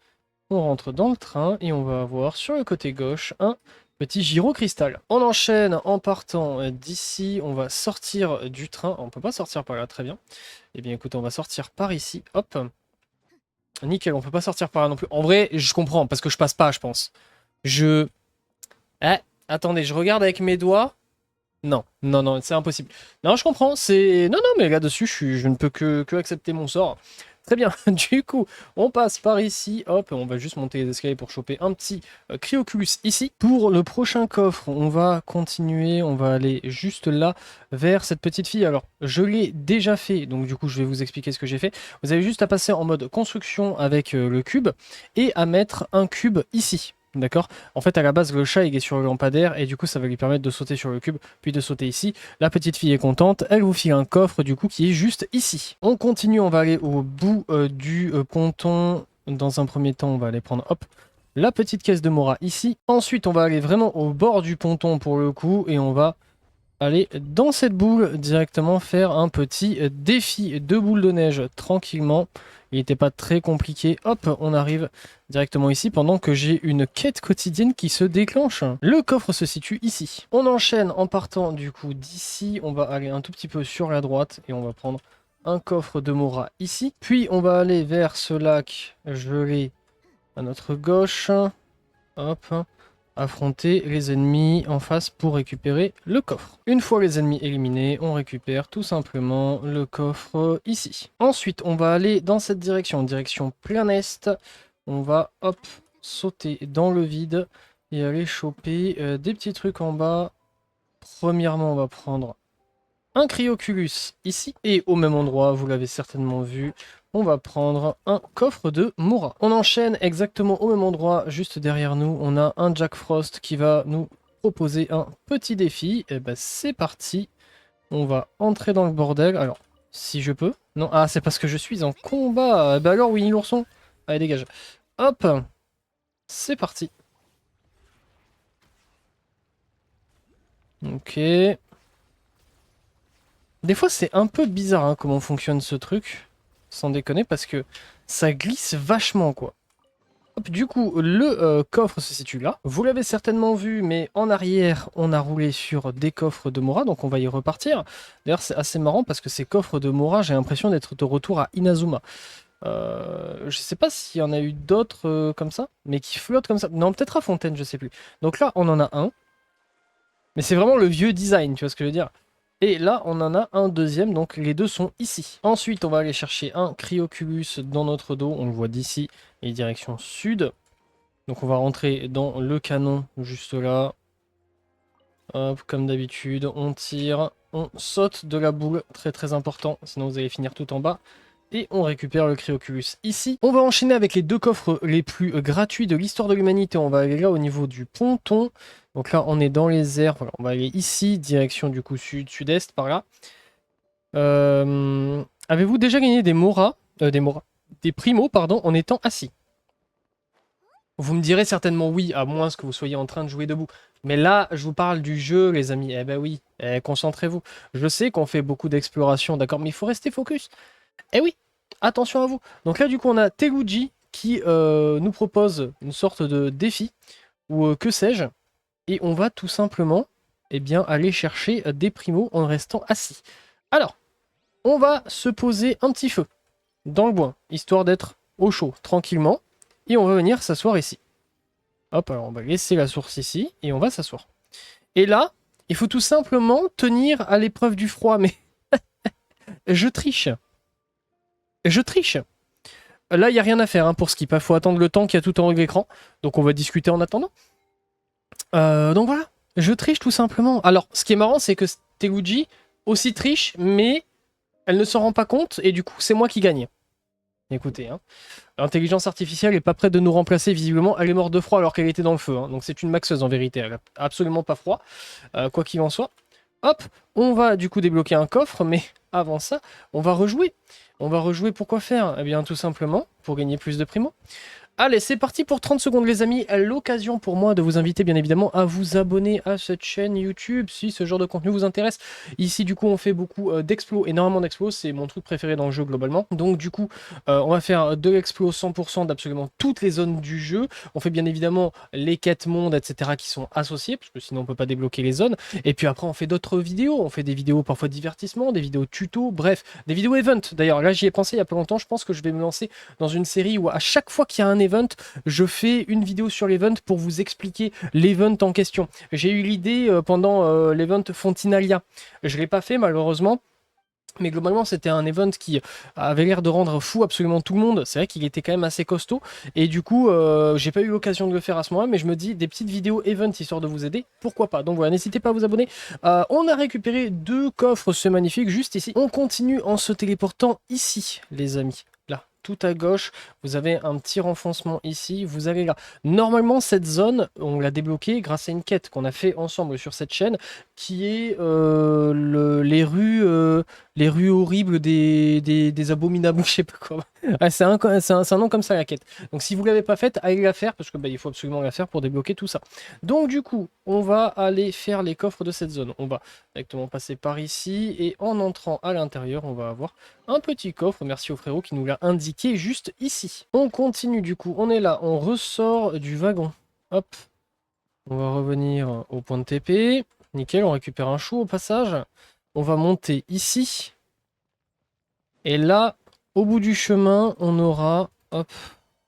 Speaker 1: On rentre dans le train et on va avoir sur le côté gauche un petit gyrocristal. On enchaîne en partant d'ici, on va sortir du train. On peut pas sortir par là, très bien. Eh bien écoute, on va sortir par ici, hop. Nickel, on peut pas sortir par là non plus. En vrai, je comprends, parce que je passe pas, je pense. Attendez, je regarde avec mes doigts. Non, c'est impossible. Non, je comprends, c'est... Non, mais là-dessus, je ne peux que accepter mon sort. Très bien, du coup, on passe par ici, hop, on va juste monter les escaliers pour choper un petit Cryoculus ici. Pour le prochain coffre, on va continuer, on va aller juste là, vers cette petite fille. Alors, je l'ai déjà fait, donc du coup, je vais vous expliquer ce que j'ai fait. Vous avez juste à passer en mode construction avec le cube, et à mettre un cube ici. D'accord. En fait, à la base, le chat il est sur le lampadaire et du coup, ça va lui permettre de sauter sur le cube, puis de sauter ici. La petite fille est contente, elle vous file un coffre du coup qui est juste ici. On continue, on va aller au bout du ponton. Dans un premier temps, on va aller prendre, hop, la petite caisse de Mora ici. Ensuite, on va aller vraiment au bord du ponton pour le coup et on va aller dans cette boule directement faire un petit défi de boule de neige tranquillement. Il n'était pas très compliqué. Hop, on arrive directement ici pendant que j'ai une quête quotidienne qui se déclenche. Le coffre se situe ici. On enchaîne en partant du coup d'ici. On va aller un tout petit peu sur la droite et on va prendre un coffre de Mora ici. Puis on va aller vers ce lac gelé à notre gauche. Hop. Affronter les ennemis en face pour récupérer le coffre. Une fois les ennemis éliminés, on récupère tout simplement le coffre ici. Ensuite, on va aller dans cette direction plein est. On va, hop, sauter dans le vide et aller choper des petits trucs en bas. Premièrement, on va prendre un Cryoculus ici. Et au même endroit, vous l'avez certainement vu, on va prendre un coffre de Mora. On enchaîne exactement au même endroit, juste derrière nous, on a un Jack Frost qui va nous proposer un petit défi. Et ben c'est parti, on va entrer dans le bordel. Alors, si je peux. Non, ah c'est parce que je suis en combat. Ben alors Winnie l'ourson, allez dégage. Hop, C'est parti. Ok. Des fois, c'est un peu bizarre hein, comment fonctionne ce truc. Sans déconner, parce que ça glisse vachement, quoi. Hop, du coup, le coffre se situe là. Vous l'avez certainement vu, mais en arrière, on a roulé sur des coffres de Mora, donc on va y repartir. D'ailleurs, c'est assez marrant parce que ces coffres de Mora, j'ai l'impression d'être de retour à Inazuma. Je sais pas s'il y en a eu d'autres comme ça, mais qui flottent comme ça. Non, peut-être à Fontaine, je sais plus. Donc là, on en a un. Mais c'est vraiment le vieux design, tu vois ce que je veux dire. Et là, on en a un deuxième, donc les deux sont ici. Ensuite, on va aller chercher un Cryoculus dans notre dos, on le voit d'ici, et direction sud. Donc on va rentrer dans le canon, juste là. Hop, comme d'habitude, on tire, on saute de la boule, très très important, sinon vous allez finir tout en bas. Et on récupère le Cryoculus ici. On va enchaîner avec les deux coffres les plus gratuits de l'histoire de l'humanité. On va aller là au niveau du ponton. Donc là, on est dans les airs. Voilà, on va aller ici, direction du coup sud-sud-est, par là. Avez-vous déjà gagné des primos, pardon, en étant assis? Vous me direz certainement oui, à moins que vous soyez en train de jouer debout. Mais là, je vous parle du jeu, les amis. Eh ben oui, concentrez-vous. Je sais qu'on fait beaucoup d'exploration, d'accord, mais il faut rester focus. Eh oui, attention à vous. Donc là, du coup, on a Teluji qui nous propose une sorte de défi, ou que sais-je, et on va tout simplement eh bien, aller chercher des primos en restant assis. Alors, on va se poser un petit feu dans le bois, histoire d'être au chaud, tranquillement, et on va venir s'asseoir ici. Hop, alors on va laisser la source ici, et on va s'asseoir. Et là, il faut tout simplement tenir à l'épreuve du froid, mais je triche. Je triche. Là, il n'y a rien à faire hein, pour Skip. Il faut attendre le temps qu'il y a tout en haut de l'écran. Donc, on va discuter en attendant. Donc, voilà. Je triche tout simplement. Alors, ce qui est marrant, c'est que Teguji aussi triche, mais elle ne s'en rend pas compte. Et du coup, c'est moi qui gagne. Écoutez, hein. L'intelligence artificielle n'est pas prête de nous remplacer, visiblement. Elle est morte de froid alors qu'elle était dans le feu. Hein. Donc, c'est une maxeuse en vérité. Elle n'a absolument pas froid. Quoi qu'il en soit. Hop, on va du coup débloquer un coffre, mais avant ça, on va rejouer. On va rejouer pour quoi faire? Eh bien, tout simplement, pour gagner plus de primo. Allez, c'est parti pour 30 secondes les amis. L'occasion pour moi de vous inviter bien évidemment à vous abonner à cette chaîne YouTube si ce genre de contenu vous intéresse. Ici du coup on fait beaucoup d'explos, énormément d'explos, c'est mon truc préféré dans le jeu globalement. Donc du coup on va faire de l'explo 100% d'absolument toutes les zones du jeu. On fait bien évidemment les quêtes mondes etc qui sont associées parce que sinon on peut pas débloquer les zones. Et puis après on fait d'autres vidéos, on fait des vidéos parfois de divertissement, des vidéos tuto, bref, des vidéos event. D'ailleurs là j'y ai pensé il y a pas longtemps, je pense que je vais me lancer dans une série où à chaque fois qu'il y a un event, je fais une vidéo sur l'event pour vous expliquer l'event en question. J'ai eu l'idée pendant l'event Fontinalia. Je ne l'ai pas fait malheureusement. Mais globalement, c'était un event qui avait l'air de rendre fou absolument tout le monde. C'est vrai qu'il était quand même assez costaud. Et du coup, j'ai pas eu l'occasion de le faire à ce moment-là. Mais je me dis, des petites vidéos event histoire de vous aider, pourquoi pas. Donc voilà, n'hésitez pas à vous abonner. On a récupéré 2 coffres, c'est magnifique, juste ici. On continue en se téléportant ici, les amis. Là, tout à gauche, vous avez un petit renfoncement ici. Vous allez là. Normalement, cette zone, on l'a débloquée grâce à une quête qu'on a fait ensemble sur cette chaîne, qui est les rues horribles des abominables, je sais pas quoi. Ah, c'est un nom comme ça la quête. Donc si vous l'avez pas faite, allez la faire parce que bah, il faut absolument la faire pour débloquer tout ça. Donc du coup, on va aller faire les coffres de cette zone. On va directement passer par ici et en entrant à l'intérieur, on va avoir un petit coffre. Merci au frérot qui nous l'a indiqué juste ici. On continue du coup, on est là, on ressort du wagon. Hop, on va revenir au point de TP. Nickel, on récupère un chou au passage. On va monter ici. Et là, au bout du chemin, on aura hop,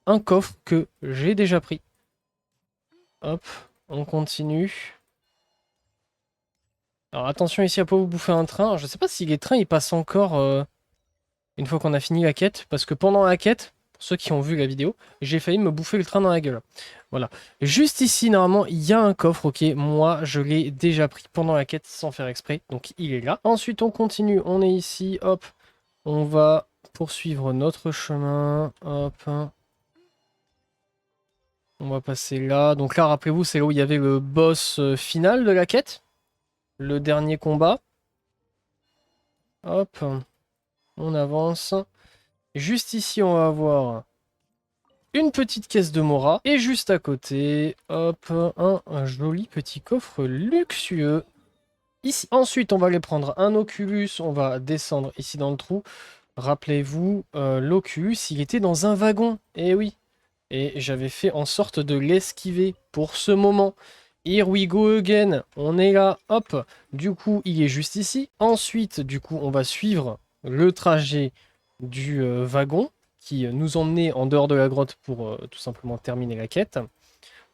Speaker 1: un coffre que j'ai déjà pris. Hop, on continue. Alors attention ici à pas vous bouffer un train. Alors, je ne sais pas si les trains ils passent encore une fois qu'on a fini la quête. Parce que pendant la quête, pour ceux qui ont vu la vidéo, j'ai failli me bouffer le train dans la gueule. Voilà. Juste ici, normalement, il y a un coffre. Ok, moi, je l'ai déjà pris pendant la quête sans faire exprès. Donc il est là. Ensuite, on continue. On est ici. Hop. On va poursuivre notre chemin. Hop. On va passer là. Donc là, rappelez-vous, c'est là où il y avait le boss final de la quête. Le dernier combat. Hop. On avance. Juste ici, on va avoir une petite caisse de Mora. Et juste à côté, hop, un joli petit coffre luxueux. Ici. Ensuite, on va aller prendre un Oculus. On va descendre ici dans le trou. Rappelez-vous, l'Oculus, il était dans un wagon. Eh oui. Et j'avais fait en sorte de l'esquiver pour ce moment. Here we go again. On est là. Hop. Du coup, il est juste ici. Ensuite, du coup, on va suivre le trajet du wagon qui nous emmenait en dehors de la grotte pour tout simplement terminer la quête.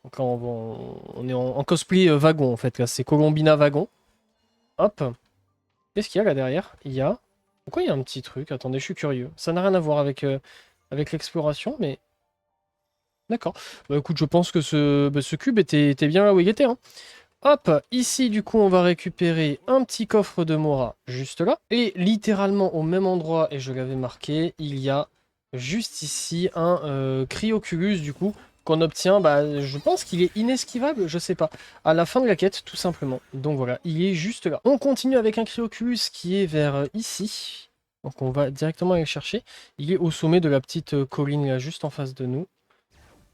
Speaker 1: Donc là, on est en cosplay wagon en fait. Là, c'est Colombina wagon. Hop. Qu'est-ce qu'il y a là derrière? Il y a... Pourquoi il y a un petit truc? Attendez, je suis curieux. Ça n'a rien à voir avec, avec l'exploration, mais... D'accord. Bah écoute, je pense que ce cube était bien là où il était, hein. Hop, ici du coup on va récupérer un petit coffre de Mora juste là. Et littéralement au même endroit, et je l'avais marqué, il y a juste ici un Cryoculus du coup qu'on obtient, bah je pense qu'il est inesquivable, je sais pas, à la fin de la quête tout simplement. Donc voilà, il est juste là. On continue avec un Cryoculus qui est vers ici. Donc on va directement aller le chercher. Il est au sommet de la petite colline là juste en face de nous.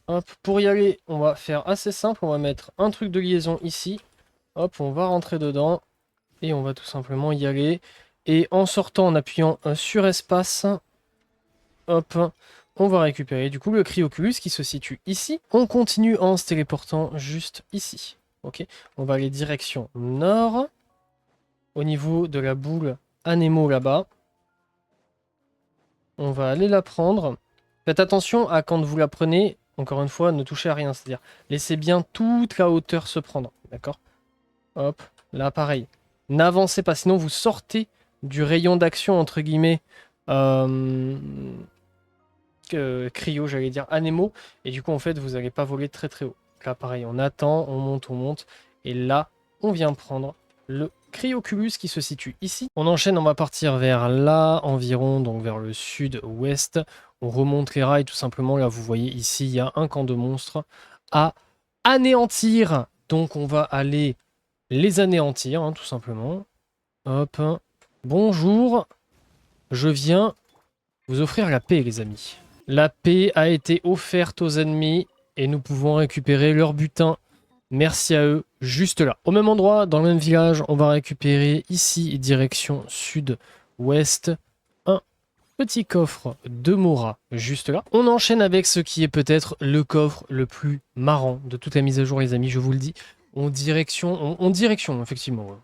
Speaker 1: Hop, pour y aller, on va faire assez simple. On va mettre un truc de liaison ici. Hop, on va rentrer dedans. Et on va tout simplement y aller. Et en sortant, en appuyant sur espace, hop, on va récupérer du coup le Cryoculus qui se situe ici. On continue en se téléportant juste ici. Ok, on va aller direction nord. Au niveau de la boule Anemo là-bas. On va aller la prendre. Faites attention à quand vous la prenez. Encore une fois, ne touchez à rien, c'est-à-dire laissez bien toute la hauteur se prendre, d'accord? Hop, là pareil. N'avancez pas, sinon vous sortez du rayon d'action, entre guillemets, cryo, j'allais dire, anémo, et du coup, en fait, vous n'allez pas voler très très haut. Là pareil, on attend, on monte, et là, on vient prendre le Cryoculus qui se situe ici. On enchaîne, on va partir vers là environ, donc vers le sud-ouest. On remonte les rails tout simplement. Là, vous voyez ici, il y a un camp de monstres à anéantir. Donc, on va aller les anéantir, hein, tout simplement. Hop. Bonjour. Je viens vous offrir la paix, les amis. La paix a été offerte aux ennemis et nous pouvons récupérer leur butin. Merci à eux, juste là. Au même endroit, dans le même village, on va récupérer ici, direction sud-ouest, un petit coffre de Mora, juste là. On enchaîne avec ce qui est peut-être le coffre le plus marrant de toute la mise à jour, les amis, je vous le dis. On direction, effectivement.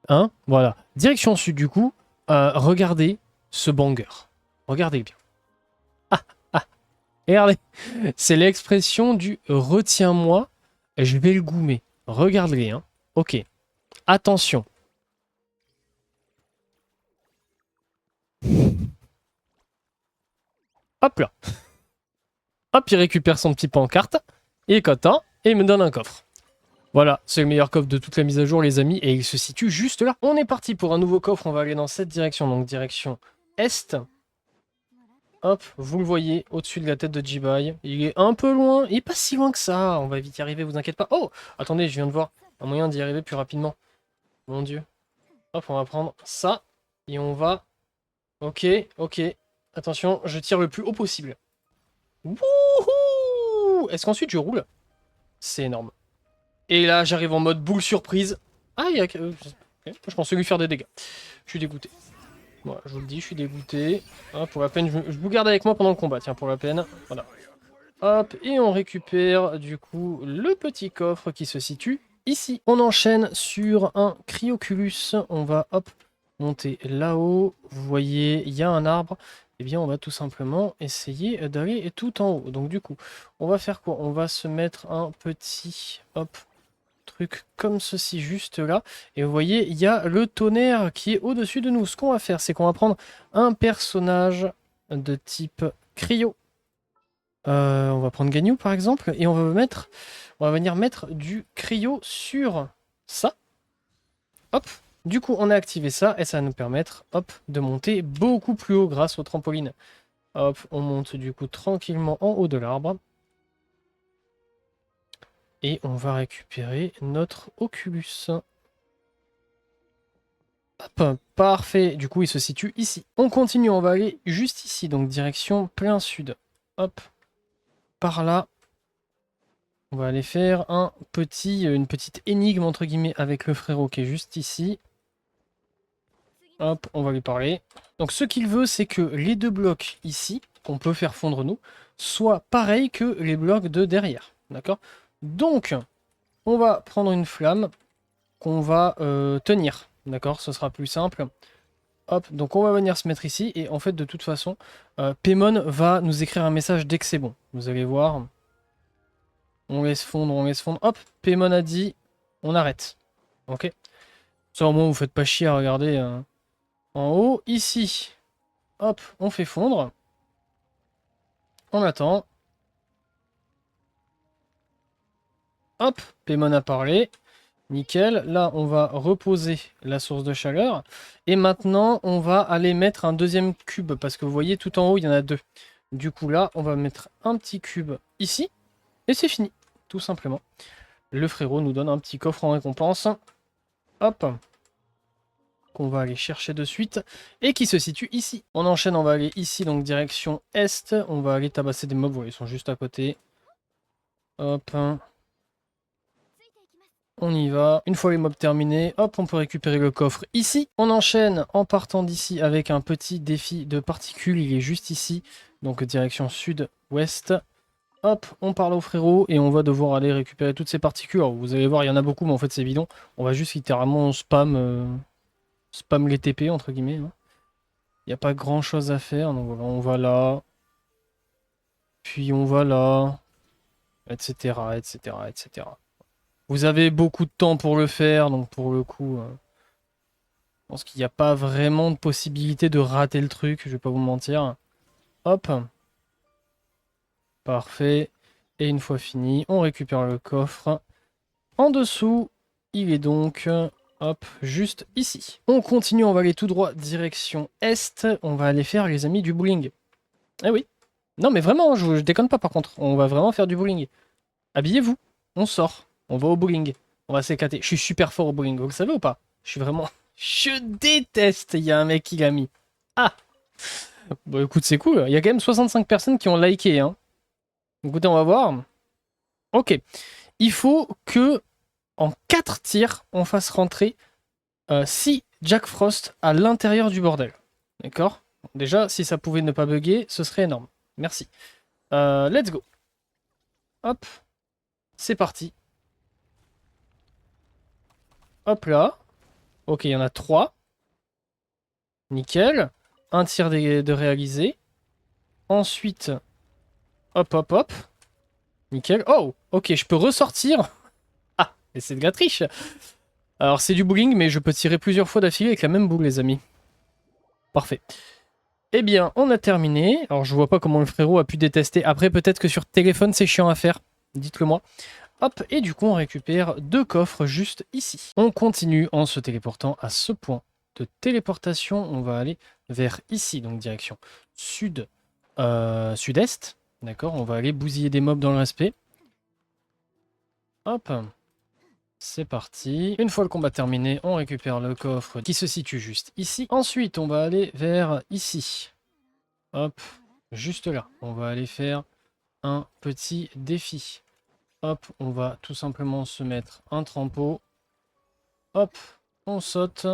Speaker 1: Hein, voilà. Direction sud, du coup. Regardez ce banger. Regardez bien. Regardez, c'est l'expression du retiens-moi, je vais le goumer. Regardez, hein. Ok, attention. Hop là. Hop, il récupère son petit pancarte. Il est content et il me donne un coffre. Voilà, c'est le meilleur coffre de toute la mise à jour, les amis, et il se situe juste là. On est parti pour un nouveau coffre, on va aller dans cette direction, donc direction est. Hop, vous le voyez au-dessus de la tête de Jibai. Il est un peu loin, il est pas si loin que ça. On va vite y arriver, vous inquiétez pas. Oh, attendez, je viens de voir un moyen d'y arriver plus rapidement. Mon dieu. Hop, on va prendre ça. Et on va... Ok, ok. Attention, je tire le plus haut possible. Wouhou! Est-ce qu'ensuite je roule? C'est énorme. Et là, j'arrive en mode boule surprise. Ah, il y a... je pensais lui faire des dégâts. Je suis dégoûté. Voilà, je vous le dis, je suis dégoûté. Ah, pour la peine, je vous garde avec moi pendant le combat. Tiens, pour la peine. Voilà. Hop, et on récupère du coup le petit coffre qui se situe ici. On enchaîne sur un Cryoculus. On va, hop, monter là-haut. Vous voyez, il y a un arbre. Eh bien, on va tout simplement essayer d'aller tout en haut. Donc du coup, on va faire quoi? On va se mettre un petit, hop, truc comme ceci juste là. Et vous voyez, il y a le tonnerre qui est au-dessus de nous. Ce qu'on va faire, c'est qu'on va prendre un personnage de type cryo. On va prendre Ganyu par exemple, et on va venir mettre du cryo sur ça. Hop. Du coup, on a activé ça, et ça va nous permettre, hop, de monter beaucoup plus haut grâce au trampoline. Hop, on monte du coup tranquillement en haut de l'arbre. Et on va récupérer notre Oculus. Hop, parfait. Du coup, il se situe ici. On continue, on va aller juste ici, donc direction plein sud. Hop, par là. On va aller faire une petite énigme, entre guillemets, avec le frérot qui est juste ici. Hop, on va lui parler. Donc ce qu'il veut, c'est que les deux blocs ici, qu'on peut faire fondre nous, soient pareils que les blocs de derrière. D'accord? Donc, on va prendre une flamme qu'on va tenir. D'accord? Ce sera plus simple. Hop, donc on va venir se mettre ici. Et en fait, de toute façon, Paimon va nous écrire un message dès que c'est bon. Vous allez voir. On laisse fondre, on laisse fondre. Hop, Paimon a dit, on arrête. Ok? Ça, au moins, vous faites pas chier à regarder en haut. Ici, hop, on fait fondre. On attend. Hop, Paimon a parlé. Nickel. Là, on va reposer la source de chaleur. Et maintenant, on va aller mettre un deuxième cube. Parce que vous voyez, tout en haut, il y en a deux. Du coup, là, on va mettre un petit cube ici. Et c'est fini, tout simplement. Le frérot nous donne un petit coffre en récompense. Hop. Qu'on va aller chercher de suite. Et qui se situe ici. On enchaîne, on va aller ici, donc direction est. On va aller tabasser des mobs. Vous voyez, ils sont juste à côté. Hop. On y va. Une fois les mobs terminés, hop, on peut récupérer le coffre ici. On enchaîne en partant d'ici avec un petit défi de particules. Il est juste ici. Donc direction sud-ouest. Hop, on parle au frérot et on va devoir aller récupérer toutes ces particules. Alors, vous allez voir, il y en a beaucoup, mais en fait c'est bidon. On va juste littéralement spam les TP, entre guillemets. Hein. Il n'y a pas grand chose à faire. Donc voilà, on va là. Puis on va là. Etc. etc. etc. Vous avez beaucoup de temps pour le faire, donc pour le coup, je pense qu'il n'y a pas vraiment de possibilité de rater le truc, je vais pas vous mentir. Hop. Parfait. Et une fois fini, on récupère le coffre. En dessous, il est donc, hop, juste ici. On continue, on va aller tout droit direction est. On va aller faire, les amis, du bowling. Eh oui. Non mais vraiment, je déconne pas par contre. On va vraiment faire du bowling. Habillez-vous. On sort. On va au bowling. On va s'éclater. Je suis super fort au bowling, vous le savez ou pas? Je suis vraiment... Je déteste, il y a un mec qui l'a mis. Ah. Bon écoute, c'est cool. Il y a quand même 65 personnes qui ont liké. Hein. Écoutez, on va voir. Ok. Il faut que, en 4 tirs, on fasse rentrer 6 Jack Frost à l'intérieur du bordel. D'accord? Déjà, si ça pouvait ne pas bugger, ce serait énorme. Merci. Let's go. Hop. C'est parti. Hop là. Ok, il y en a 3. Nickel. Un tir de réaliser. Ensuite, hop, hop, hop. Nickel. Oh, ok, je peux ressortir. Ah, et c'est de la triche. Alors, c'est du bowling, mais je peux tirer plusieurs fois d'affilée avec la même boule, les amis. Parfait. Eh bien, on a terminé. Alors, je vois pas comment le frérot a pu détester. Après, peut-être que sur téléphone, c'est chiant à faire. Dites-le moi. Hop, et du coup, on récupère 2 coffres juste ici. On continue en se téléportant à ce point de téléportation. On va aller vers ici, donc direction sud, sud-est. D'accord, on va aller bousiller des mobs dans le respect. Hop, c'est parti. Une fois le combat terminé, on récupère le coffre qui se situe juste ici. Ensuite, on va aller vers ici. Hop, juste là. On va aller faire un petit défi. Hop, on va tout simplement se mettre un trampo. Hop, on saute.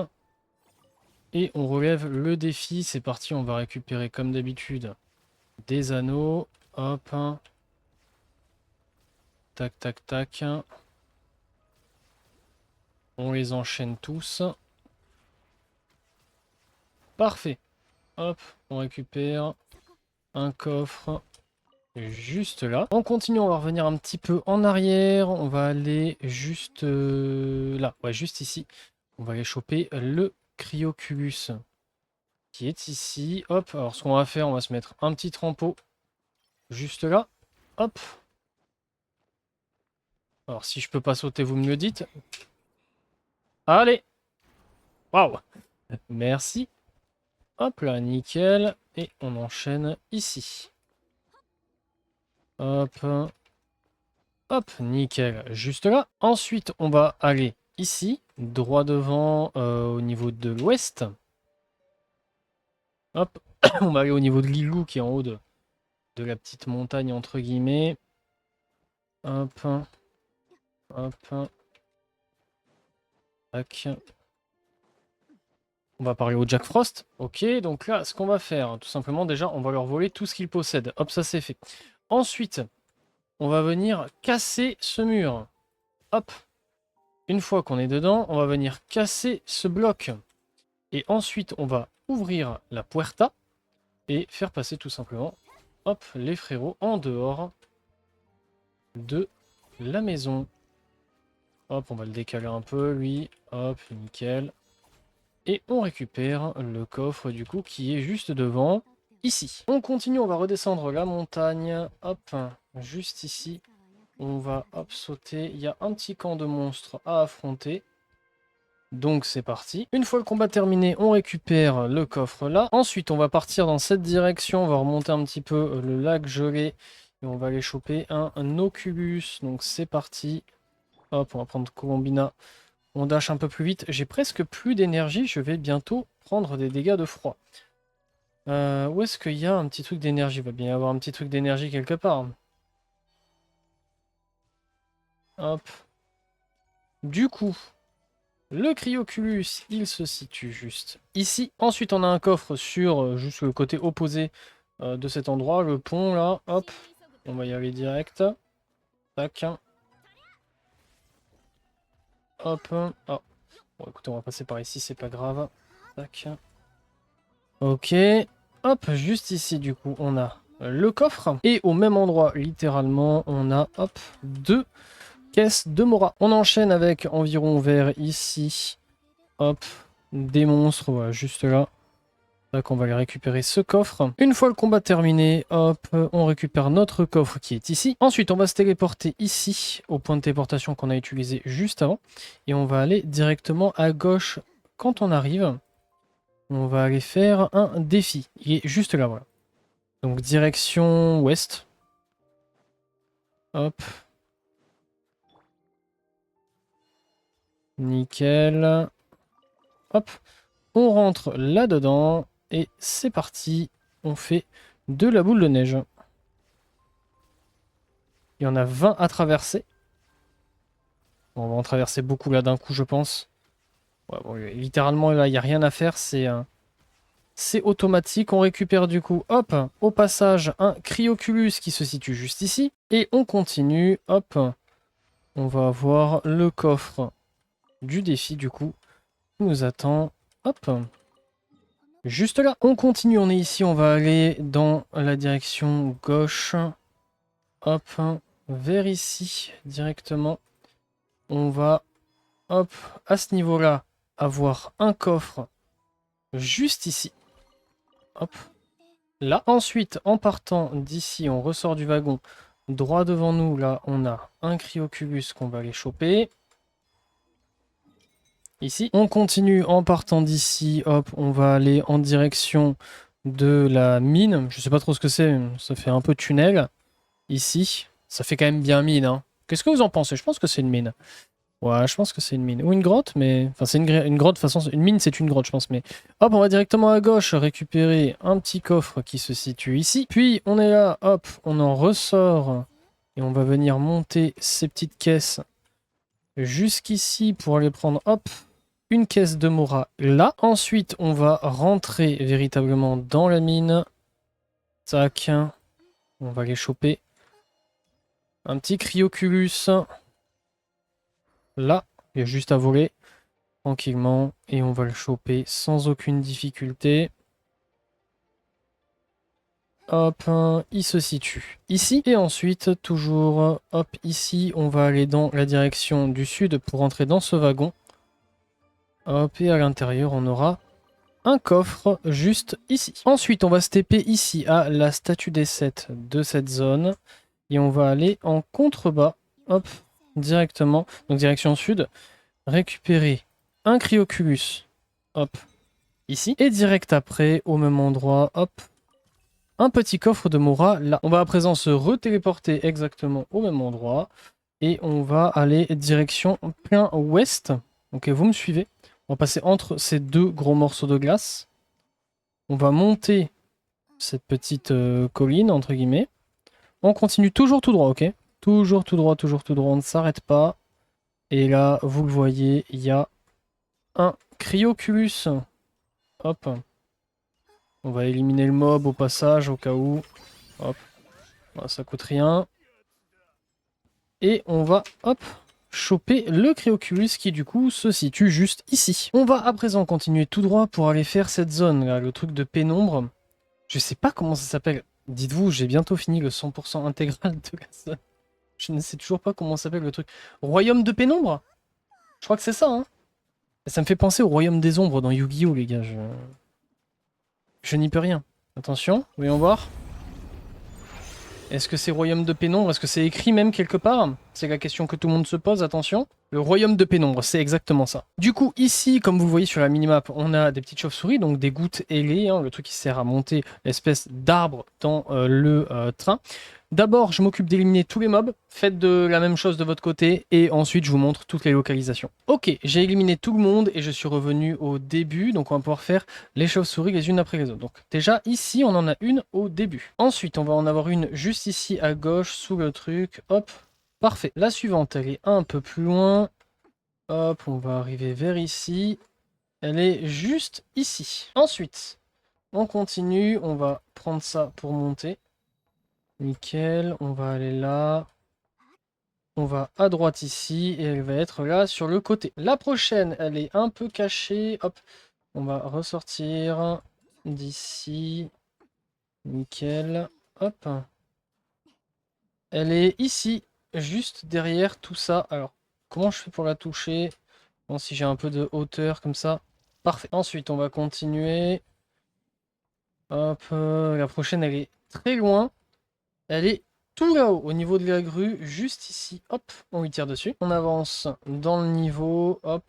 Speaker 1: Et on relève le défi. C'est parti, on va récupérer comme d'habitude des anneaux. Hop. Tac, tac, tac. On les enchaîne tous. Parfait. Hop, on récupère un coffre juste là. On continue, on va revenir un petit peu en arrière. On va aller juste là. Ouais, juste ici. On va aller choper le Cryoculus qui est ici. Hop, alors ce qu'on va faire, on va se mettre un petit trempeau juste là. Hop. Alors si je peux pas sauter, vous me le dites. Allez. Waouh. Merci. Hop là, nickel. Et on enchaîne ici. Hop. Hop, nickel. Juste là. Ensuite, on va aller ici. droit devant au niveau de l'ouest. Hop, on va aller au niveau de Lilou qui est en haut de la petite montagne entre guillemets. Hop, hop, tac. On va parler au Jack Frost. Ok, donc là, ce qu'on va faire, tout simplement, déjà, on va leur voler tout ce qu'ils possèdent. Hop, ça c'est fait. Ensuite, on va venir casser ce mur. Hop. Une fois qu'on est dedans, on va venir casser ce bloc. Et ensuite, on va ouvrir la puerta et faire passer tout simplement, hop, les frérots en dehors de la maison. Hop, on va le décaler un peu, lui. Hop, nickel. Et on récupère le coffre du coup qui est juste devant, ici. On continue, on va redescendre la montagne. Hop, juste ici. On va hop, sauter. Il y a un petit camp de monstres à affronter. Donc c'est parti. Une fois le combat terminé, on récupère le coffre là. Ensuite, on va partir dans cette direction. On va remonter un petit peu le lac gelé. Et on va aller choper un Oculus. Donc c'est parti. Hop, on va prendre Colombina. On dash un peu plus vite. J'ai presque plus d'énergie. Je vais bientôt prendre des dégâts de froid. Où est-ce qu'il y a un petit truc d'énergie? Il va bien y avoir un petit truc d'énergie quelque part. Hop. Du coup, le Cryoculus, il se situe juste ici. Ensuite, on a un coffre sur juste le côté opposé de cet endroit. Le pont, là. Hop. On va y aller direct. Tac. Hop. Oh. Bon, écoutez, on va passer par ici, c'est pas grave. Tac. Ok. Hop, juste ici, du coup, on a le coffre. Et au même endroit, littéralement, on a, hop, 2 caisses de Mora. On enchaîne avec environ vers ici. Hop, des monstres, voilà, juste là. Donc on va aller récupérer ce coffre. Une fois le combat terminé, hop, on récupère notre coffre qui est ici. Ensuite, on va se téléporter ici, au point de téléportation qu'on a utilisé juste avant. Et on va aller directement à gauche quand on arrive. On va aller faire un défi. Il est juste là, voilà. Donc direction ouest. Hop. Nickel. Hop. On rentre là-dedans. Et c'est parti. On fait de la boule de neige. Il y en a 20 à traverser. Bon, on va en traverser beaucoup là d'un coup, je pense. Ouais, bon, littéralement, là, il n'y a rien à faire. C'est automatique. On récupère du coup, hop, au passage, un Cryoculus qui se situe juste ici. Et on continue, hop. On va avoir le coffre du défi, du coup, qui nous attend, hop, juste là. On continue, on est ici, on va aller dans la direction gauche. Hop, vers ici, directement. On va, hop, à ce niveau-là, avoir un coffre juste ici. Hop, là. Ensuite, en partant d'ici, on ressort du wagon. Droit devant nous, là, on a un Cryoculus qu'on va aller choper. Ici. On continue en partant d'ici. Hop, on va aller en direction de la mine. Je sais pas trop ce que c'est. Ça fait un peu tunnel. Ici. Ça fait quand même bien mine. Hein. Qu'est-ce que vous en pensez? Je pense que c'est une mine. Ouais, je pense que c'est une mine. Ou une grotte, mais... Enfin, c'est une grotte. De toute façon, une mine, c'est une grotte, je pense. Mais hop, on va directement à gauche récupérer un petit coffre qui se situe ici. Puis, on est là. Hop, on en ressort. Et on va venir monter ces petites caisses jusqu'ici pour aller prendre, hop, une caisse de Mora là. Ensuite, on va rentrer véritablement dans la mine. Tac. On va les choper. Un petit Cryoculus. Là, il y a juste à voler tranquillement. Et on va le choper sans aucune difficulté. Hop, il se situe ici. Et ensuite, toujours, hop, ici, on va aller dans la direction du sud pour entrer dans ce wagon. Hop, et à l'intérieur, on aura un coffre juste ici. Ensuite, on va se TP ici à la statue des 7 de cette zone. Et on va aller en contrebas. Hop, directement. Donc direction sud. Récupérer un Cryoculus. Hop, ici. Et direct après, au même endroit, hop, un petit coffre de Mora là. On va à présent se retéléporter exactement au même endroit. Et on va aller direction plein ouest. Ok, vous me suivez. On va passer entre ces deux gros morceaux de glace. On va monter cette petite colline, entre guillemets. On continue toujours tout droit, ok? Toujours tout droit, toujours tout droit, on ne s'arrête pas. Et là, vous le voyez, il y a un Cryoculus. Hop. On va éliminer le mob au passage, au cas où. Hop. Voilà, ça coûte rien. Et on va, hop, choper le Cryoculus qui du coup se situe juste ici. On va à présent continuer tout droit pour aller faire cette zone, là, le truc de pénombre. Je sais pas comment ça s'appelle. Dites-vous, j'ai bientôt fini le 100% intégral de la zone. Je ne sais toujours pas comment s'appelle le truc. Royaume de pénombre? Je crois que c'est ça, hein. Et ça me fait penser au Royaume des ombres dans Yu-Gi-Oh, les gars. Je n'y peux rien. Attention, voyons voir. Est-ce que c'est Royaume de pénombre? Est-ce que c'est écrit même quelque part? C'est la question que tout le monde se pose, attention. Le Royaume de pénombre, c'est exactement ça. Du coup, ici, comme vous voyez sur la minimap, on a des petites chauves-souris, donc des gouttes ailées, hein, le truc qui sert à monter l'espèce d'arbre dans le train. D'abord, je m'occupe d'éliminer tous les mobs. Faites de la même chose de votre côté. Et ensuite, je vous montre toutes les localisations. Ok, j'ai éliminé tout le monde et je suis revenu au début. Donc, on va pouvoir faire les chauves-souris les unes après les autres. Donc, déjà, ici, on en a une au début. Ensuite, on va en avoir une juste ici à gauche, sous le truc. Hop, parfait. La suivante, elle est un peu plus loin. Hop, on va arriver vers ici. Elle est juste ici. Ensuite, on continue. On va prendre ça pour monter. Nickel, on va aller là. On va à droite ici et elle va être là sur le côté. La prochaine, elle est un peu cachée. Hop, on va ressortir d'ici. Nickel. Hop. Elle est ici, juste derrière tout ça. Alors, comment je fais pour la toucher? Bon, si j'ai un peu de hauteur comme ça. Parfait. Ensuite, on va continuer. Hop, la prochaine, elle est très loin. Elle est tout là-haut, au niveau de la grue, juste ici. Hop, on lui tire dessus. On avance dans le niveau. Hop.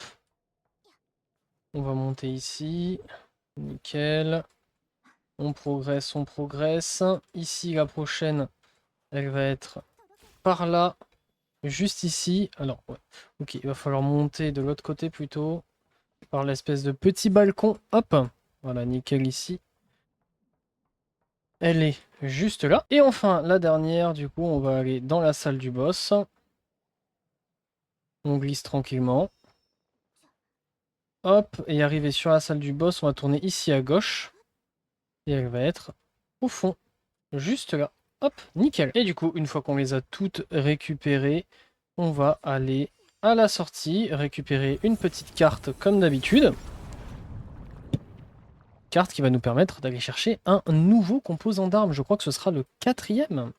Speaker 1: On va monter ici. Nickel. On progresse, on progresse. Ici, la prochaine, elle va être par là. Juste ici. Alors, ouais. Ok, il va falloir monter de l'autre côté plutôt. Par l'espèce de petit balcon. Hop. Voilà, nickel ici. Elle est juste là. Et enfin, la dernière, du coup, on va aller dans la salle du boss. On glisse tranquillement. Hop, et arrivé sur la salle du boss, on va tourner ici à gauche. Et elle va être au fond, juste là. Hop, nickel. Et du coup, une fois qu'on les a toutes récupérées, on va aller à la sortie, récupérer une petite carte comme d'habitude. Carte qui va nous permettre d'aller chercher un nouveau composant d'arme. Je crois que ce sera le 4e.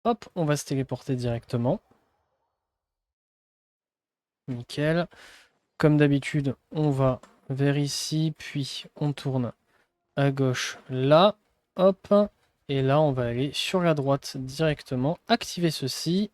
Speaker 1: Hop, on va se téléporter directement. Nickel. Comme d'habitude, on va vers ici, puis on tourne à gauche là. Hop. Et là, on va aller sur la droite directement. Activer ceci.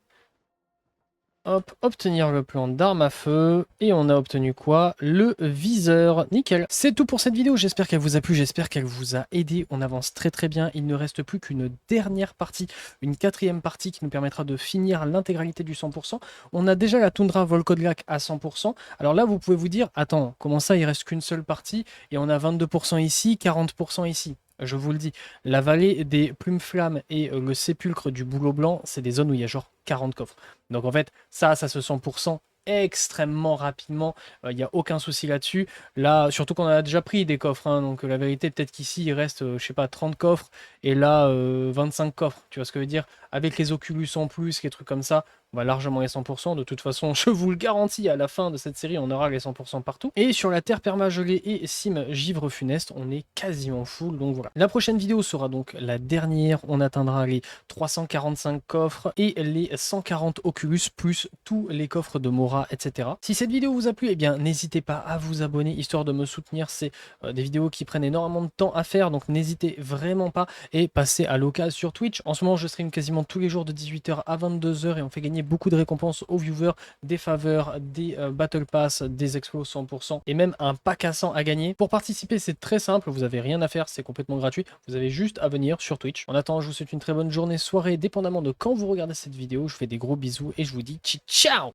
Speaker 1: Hop, obtenir le plan d'arme à feu. Et on a obtenu quoi? Le viseur. Nickel. C'est tout pour cette vidéo. J'espère qu'elle vous a plu. J'espère qu'elle vous a aidé. On avance très très bien. Il ne reste plus qu'une dernière partie. Une 4e partie qui nous permettra de finir l'intégralité du 100%. On a déjà la toundra Volkodlak à 100%. Alors là, vous pouvez vous dire, attends, comment ça, il reste qu'une seule partie et on a 22% ici, 40% ici. Je vous le dis, la vallée des plumes flammes et le sépulcre du bouleau blanc, c'est des zones où il y a genre 40 coffres. Donc en fait, ça se 100% extrêmement rapidement. Il n'y a aucun souci là-dessus. Là, surtout qu'on a déjà pris des coffres. Hein, donc la vérité, peut-être qu'ici, il reste, je sais pas, 30 coffres. Et là, 25 coffres. Tu vois ce que je veux dire? Avec les Oculus en plus, les trucs comme ça, on va largement les 100%. De toute façon, je vous le garantis, à la fin de cette série, on aura les 100% partout. Et sur la terre permagelée et sim givre funeste, on est quasiment full. Donc voilà. La prochaine vidéo sera donc la dernière. On atteindra les 345 coffres et les 140 Oculus plus tous les coffres de Mora, etc. Si cette vidéo vous a plu, eh bien n'hésitez pas à vous abonner histoire de me soutenir. C'est des vidéos qui prennent énormément de temps à faire, donc n'hésitez vraiment pas et passez à l'occasion sur Twitch. En ce moment, je stream quasiment tous les jours de 18h à 22h et on fait gagner beaucoup de récompenses aux viewers, des faveurs, des Battle Pass, des explos 100% et même un pack à 100 à gagner. Pour participer, c'est très simple, vous n'avez rien à faire, c'est complètement gratuit. Vous avez juste à venir sur Twitch. En attendant, je vous souhaite une très bonne journée, soirée, dépendamment de quand vous regardez cette vidéo. Je vous fais des gros bisous et je vous dis ciao.